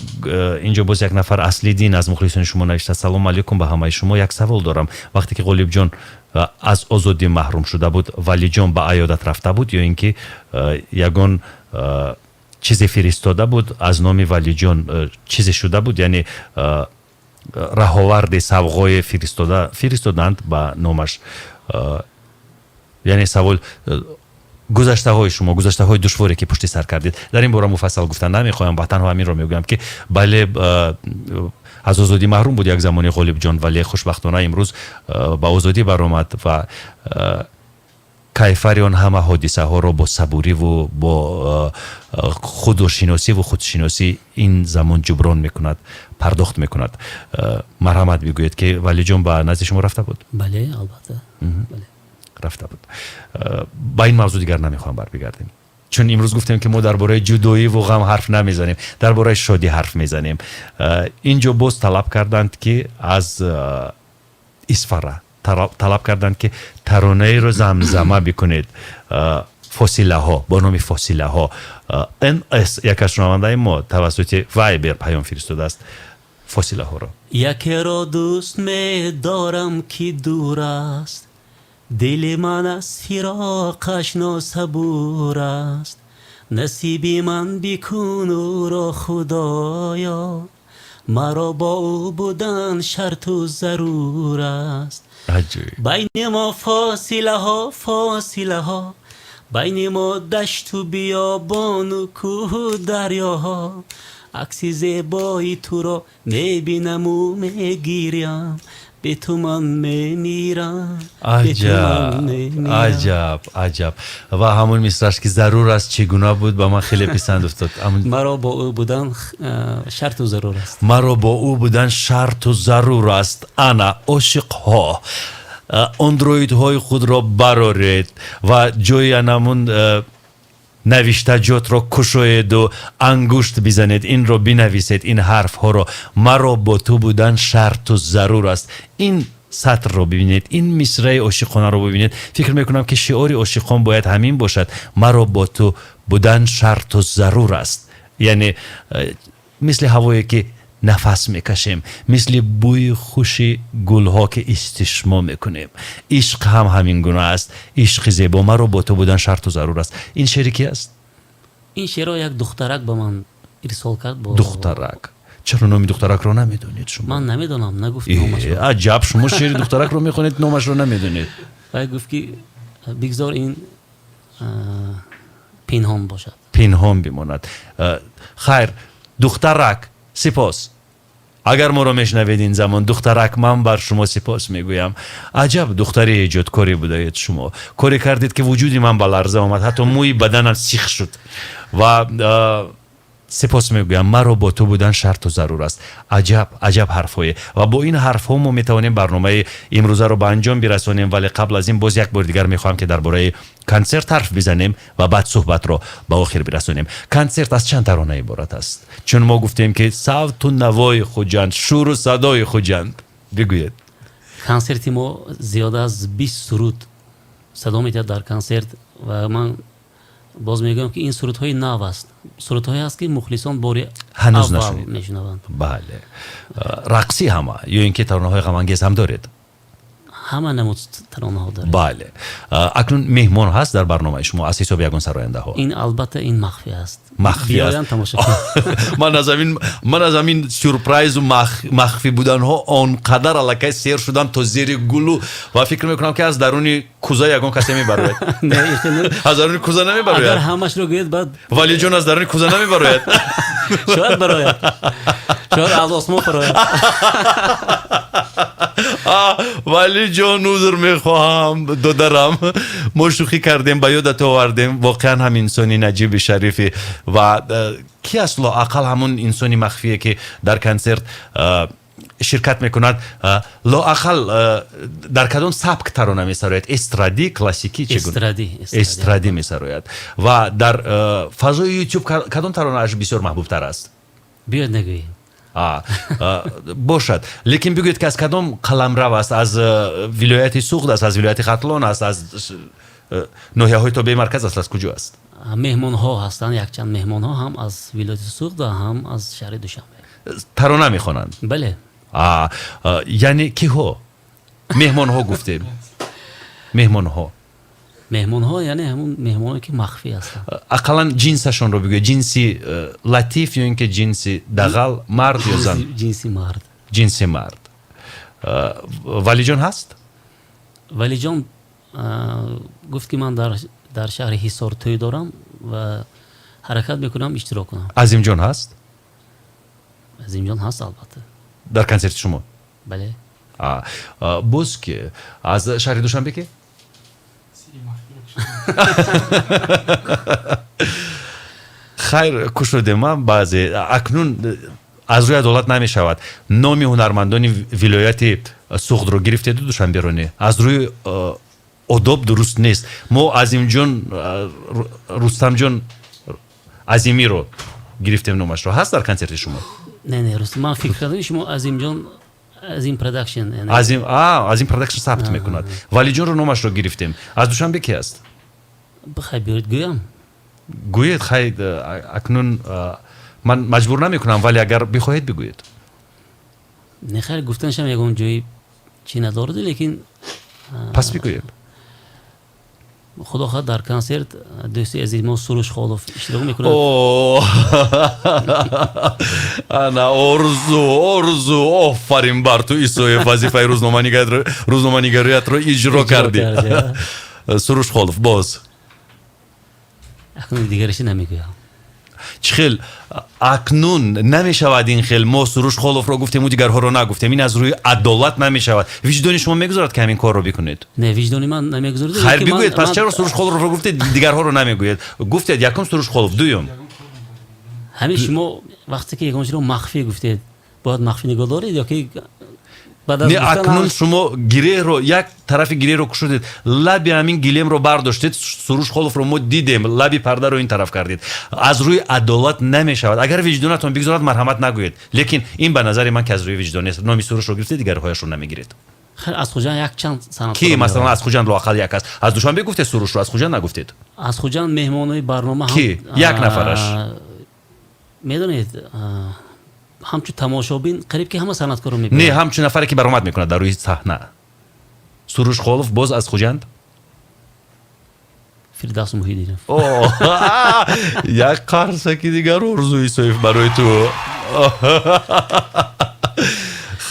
اینجا باز یک نفر اصلی دین از مخلصان شما نوشته سلام علیکم به همه شما. یک سوال دارم، وقتی که غالب جان از آزادی محروم شده بود ولی جان به عیادت رفته بود یا اینکه یگان چیزی فرستاده بود از نام ولی جان چیزی شده بود، یعنی رهاورد سوغای فرستادند به نامش؟ یعنی سوال گذشته های شما، گذشته های دشواری که پشت سر کردید در این باره مفصل گفتن نمیخوایم، با تنها همین رو میگم که بله از آزادی محروم بود یک زمانی غالب جان، ولی خوشبختانه امروز با آزادی برآمد و کیفر آن همه حادثه ها را با صبوری و با خودشناسی و خودشناسی این زمان جبران میکند، پرداخت میکند. مرحمت بگوید که ولی جان به نزد شما رفته بود؟ بله البته بله رفته بود. با این موضوع دیگر نمیخوام بگردیم، چون امروز گفتیم که ما درباره جدایی و غم حرف نمیزنیم، درباره شادی حرف میزنیم. اینجا باز طلب کردند که از اسفره طلب کردند که ترانه رو زمزمه بکنید، فاصله ها، با نام فاصله ها. این یک از شنونده ما توسط وایبر پیام فرستاده است فاصله ها رو. یکی را دوست می دارم که دور است، دل من از فراقش ناصبور است، نصیبی من بکن او را خدایا، مرا با او بودن شرط و ضرور است. بین ما فاصله ها، بین ما دشت و بیابان و کوه و دریاها، عکس زیبای تو را میبینم و میگیرم، به تو من میمیرم. عجب و همون مصرش که ضرور است چگونه بود با من خیلی پسند افتاد. مرا با او بودن شرط و ضرور است، مرا با او بودن شرط و ضرور است. انا عاشق ها. اندروید های خود را برارید و جای انمون نوشتجات را کشوید و انگشت بزنید، این را بنویسید، این حرف ها را. مرا با تو بودن شرط و ضرور است. این سطر را ببینید، این مصرع عاشقانه را ببینید. فکر میکنم که شعار عاشقان باید همین باشد، مرا با تو بودن شرط و ضرور است. یعنی مثل هوایی که نفس میکشیم، مثل بوی خوش گلها که استشمام میکنیم. عشق هم همین گونه است، عشق زیبا. مرا با تو بودن شرط و ضرور است. این شعر کی است؟ این شعر را یک دخترک به من ارسال کرد. با دخترک؟ چرا نام دخترک رو نمیدونید شما؟ من نمیدونم، نگفت نامش رو. عجب، شما شعر دخترک رو میخونید نامش رو نمیدونید. و گفت که بگذار این پنهان باشد، پنهان بماند. خیر دخترک، سپاس. اگر ما رو میشنوید این زمان، دخترک، من بر شما سپاس میگویم. عجب دختری ایجادکاری بودید شما، کاری کردید که وجودی من به لرزه آمد، حتی موی بدنم سیخ شد و سپاس میگویم. مرا با تو بودن شرط و ضرور است. عجب حرفایه و با این حرف ها ما میتوانیم برنامه امروز رو به انجام برسونیم. ولی قبل از این باز یک بار دیگر میخوام که درباره کنسرت حرف بزنیم و بعد صحبت رو به آخر برسونیم. کنسرت از چند ترانه عبارت است؟ چون ما گفتیم که صوت و نوای خوجند، شور و صدای خوجند. بگوید. کنسرت ما زیاده از 20 سرود صدا میدهد در کنسرت و من باز میگم که این سرودهای نو است، سرودهایی است که مخلصان باری هنوز اول نشنید. میشنوند. بله. رقصی همه یا اینکه ترانه‌های غم انگیز هم دارید؟ همه نمود ترانه ها دارید. بله. اکنون مهمان هست در برنامه شما از حساب یگان سراینده ها؟ این البته این مخفی است. مخفی است. من از همین سورپرایز و مخفی بودن ها آنقدر الکی سیر شدم تا زیر گلو و فکر میکنم که از درون کوزه یگان کسی میبروید. نه از درون کوزه نمیبروید. اگر همش رو گوید بعد ولی جون از درون کوزه نمیبروید. شاید براید، شاید از آسمان براید. ولی جان عذر میخواهم دودرم، ما شوخی کردیم، به یادت آوردیم. واقعا هم انسانی نجیب شریفی و کی است لااقل همون انسانی مخفیه که در کنسرت شرکت میکند. لااقل در کدام سبک ترانه میسراید؟ استرادی، کلاسیکی، چگونه؟ استرادی میسراید. و در فضای یوتیوب کدام ترانه اش بسیار محبوب تر است؟ بیاد نگوییم. باشد، لیکن بگوید که از کدام قلمرو است؟ از ولایت سوخت است، از ولایت ختلان است، از ناحیه های تابع مرکز است، از کجا است؟ меҳмонҳо ҳастанд, якчанд меҳмонҳо ҳам аз вилояти суғд, ҳам аз шаҳри Душанбе. тарона мехонанд? Бале. яъне киҳо? меҳмонҳо гуфтем. меҳмонҳо яъне ҳамун меҳмоне ки махфӣ ҳастанд. ақаллан ҷинсашонро бигӯед. ҷинси латиф ё ин ки ҷинси дағал, мард ё зан? Ҷинси мард. ҷинси мард. валиҷон ҳаст? валиҷон гуфт ки ман дар шаҳри ҳисор тӯй дорам ва ҳаракат мекунам иштирок кунам. азимҷон ҳаст? азимҷон ҳаст албатта. дар консерти шумо? Бале. боз ки аз шаҳри Душанбе ки? хайр кушодем. ман баъзе акнун аз рӯи адолат намешавад номи ҳунармандони вилояти суғдро гирифтеду Душанберо не. аз рӯи одоб дуруст нест. мо азимҷон рустамҷон азимиро гирифтем номашро. ҳаст дар консерти шумо? Не, рустам, ман фикр кардам шумо азимҷон азим продакшн азим продакшн сабт мекунад. валиҷонро номашро гирифтем. аз Душанбе ки аст? Хай биёед гӯям. гӯед. хай акнун ман маҷбур намекунам, вале агар бихоҳед бигӯед. Не, хайр гуфтаншам ягон ҷои чӣ надорад, лекин пас бигӯед. худо хоҳад дар консерт дӯсти азиз мо Суруш Холов иштирок мекунад. ана орзу офарин бар ту Исоев вазифаи рӯзноманигариятро иҷро кардӣ. Суруш Холов боз акнун дигараши намегӯям. чӣ хел акнун намешавад ин хел мо Суруш Холовро гуфтему дигарҳоро нагуфтем? ин аз рӯи адолат намешавад. виҷдони шумо мегузорад ки ҳамин корро бикунед? Не, виҷдони ман намегузорад. хайр бигӯед. пас чаро Суруш Холовро гуфтед, дигарҳоро намегӯед? гуфтед якум Суруш Холов, дуюм ҳамин шумо вақте ки ягон чиро махфӣ гуфтед, бояд махфӣ нигоҳ доред ё ки не акнун шумо гиреҳро як тарафи гиреҳро кушодед, лаби ҳамин гилемро бардоштед, Суруш Холовро мо дидем, лаби пардаро ин тараф кардед. аз рӯи адолат намешавад. агар виҷдонатон бигзорад марҳамат нагӯед. лекин ин ба назари ман ки аз рӯи виҷдон нест. номи Сурушро гирифтед, дигарҳояшро намегиред. хайр аз хуҷанд якчанд санаткор ки масалан аз хуҷанд лоақал як аст. аз Душанбе гуфтед Сурушро, аз хуҷанд нагуфтед? аз хуҷанд меҳмонои барнома ки як нафараш медонед, ҳамчун тамошобин қариб ки ҳама санъаткорро мебинад. не, ҳамчун нафаре ки баромад мекунад дар рӯи саҳна. Суруш Холов боз аз хуҷанд? Фирдавс Муҳиддинов. як қарсаки дигар Орзу Исоев барои ту.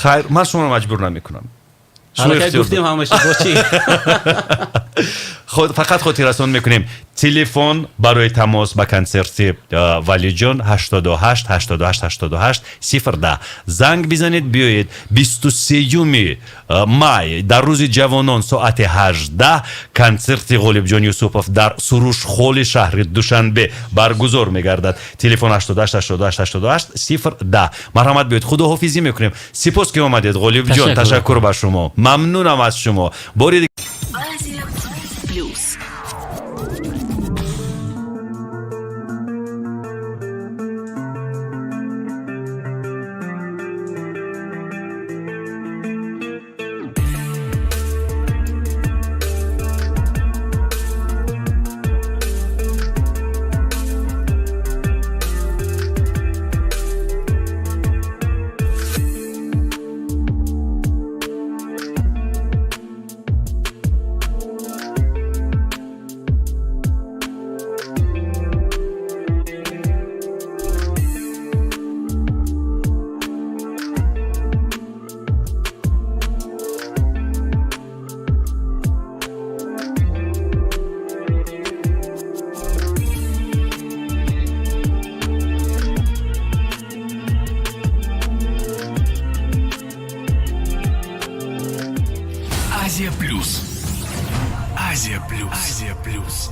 хайр, ман шуморо маҷбур намекунам. гуфтем ҳамаша бо чӣ? фақат хотиррасон мекунем. телефон барои тамос ба консерти валиҷон 88 88 88 010. занг бизанед, биёед. 23 май дар рӯзи ҷавонон соати 18 консерти Ғолибҷон Юсупов дар Сурушхоли шаҳри Душанбе баргузор мегардад. телефон 88 88 88 010. марҳамат биёед. худоҳофизӣ мекунем. сипос ки омадед Ғолибҷон. ташаккур ба шумо. мамнунам аз шумо. бори Asia-Plus. Азия-Плюс. Азия-Плюс. Азия-Плюс.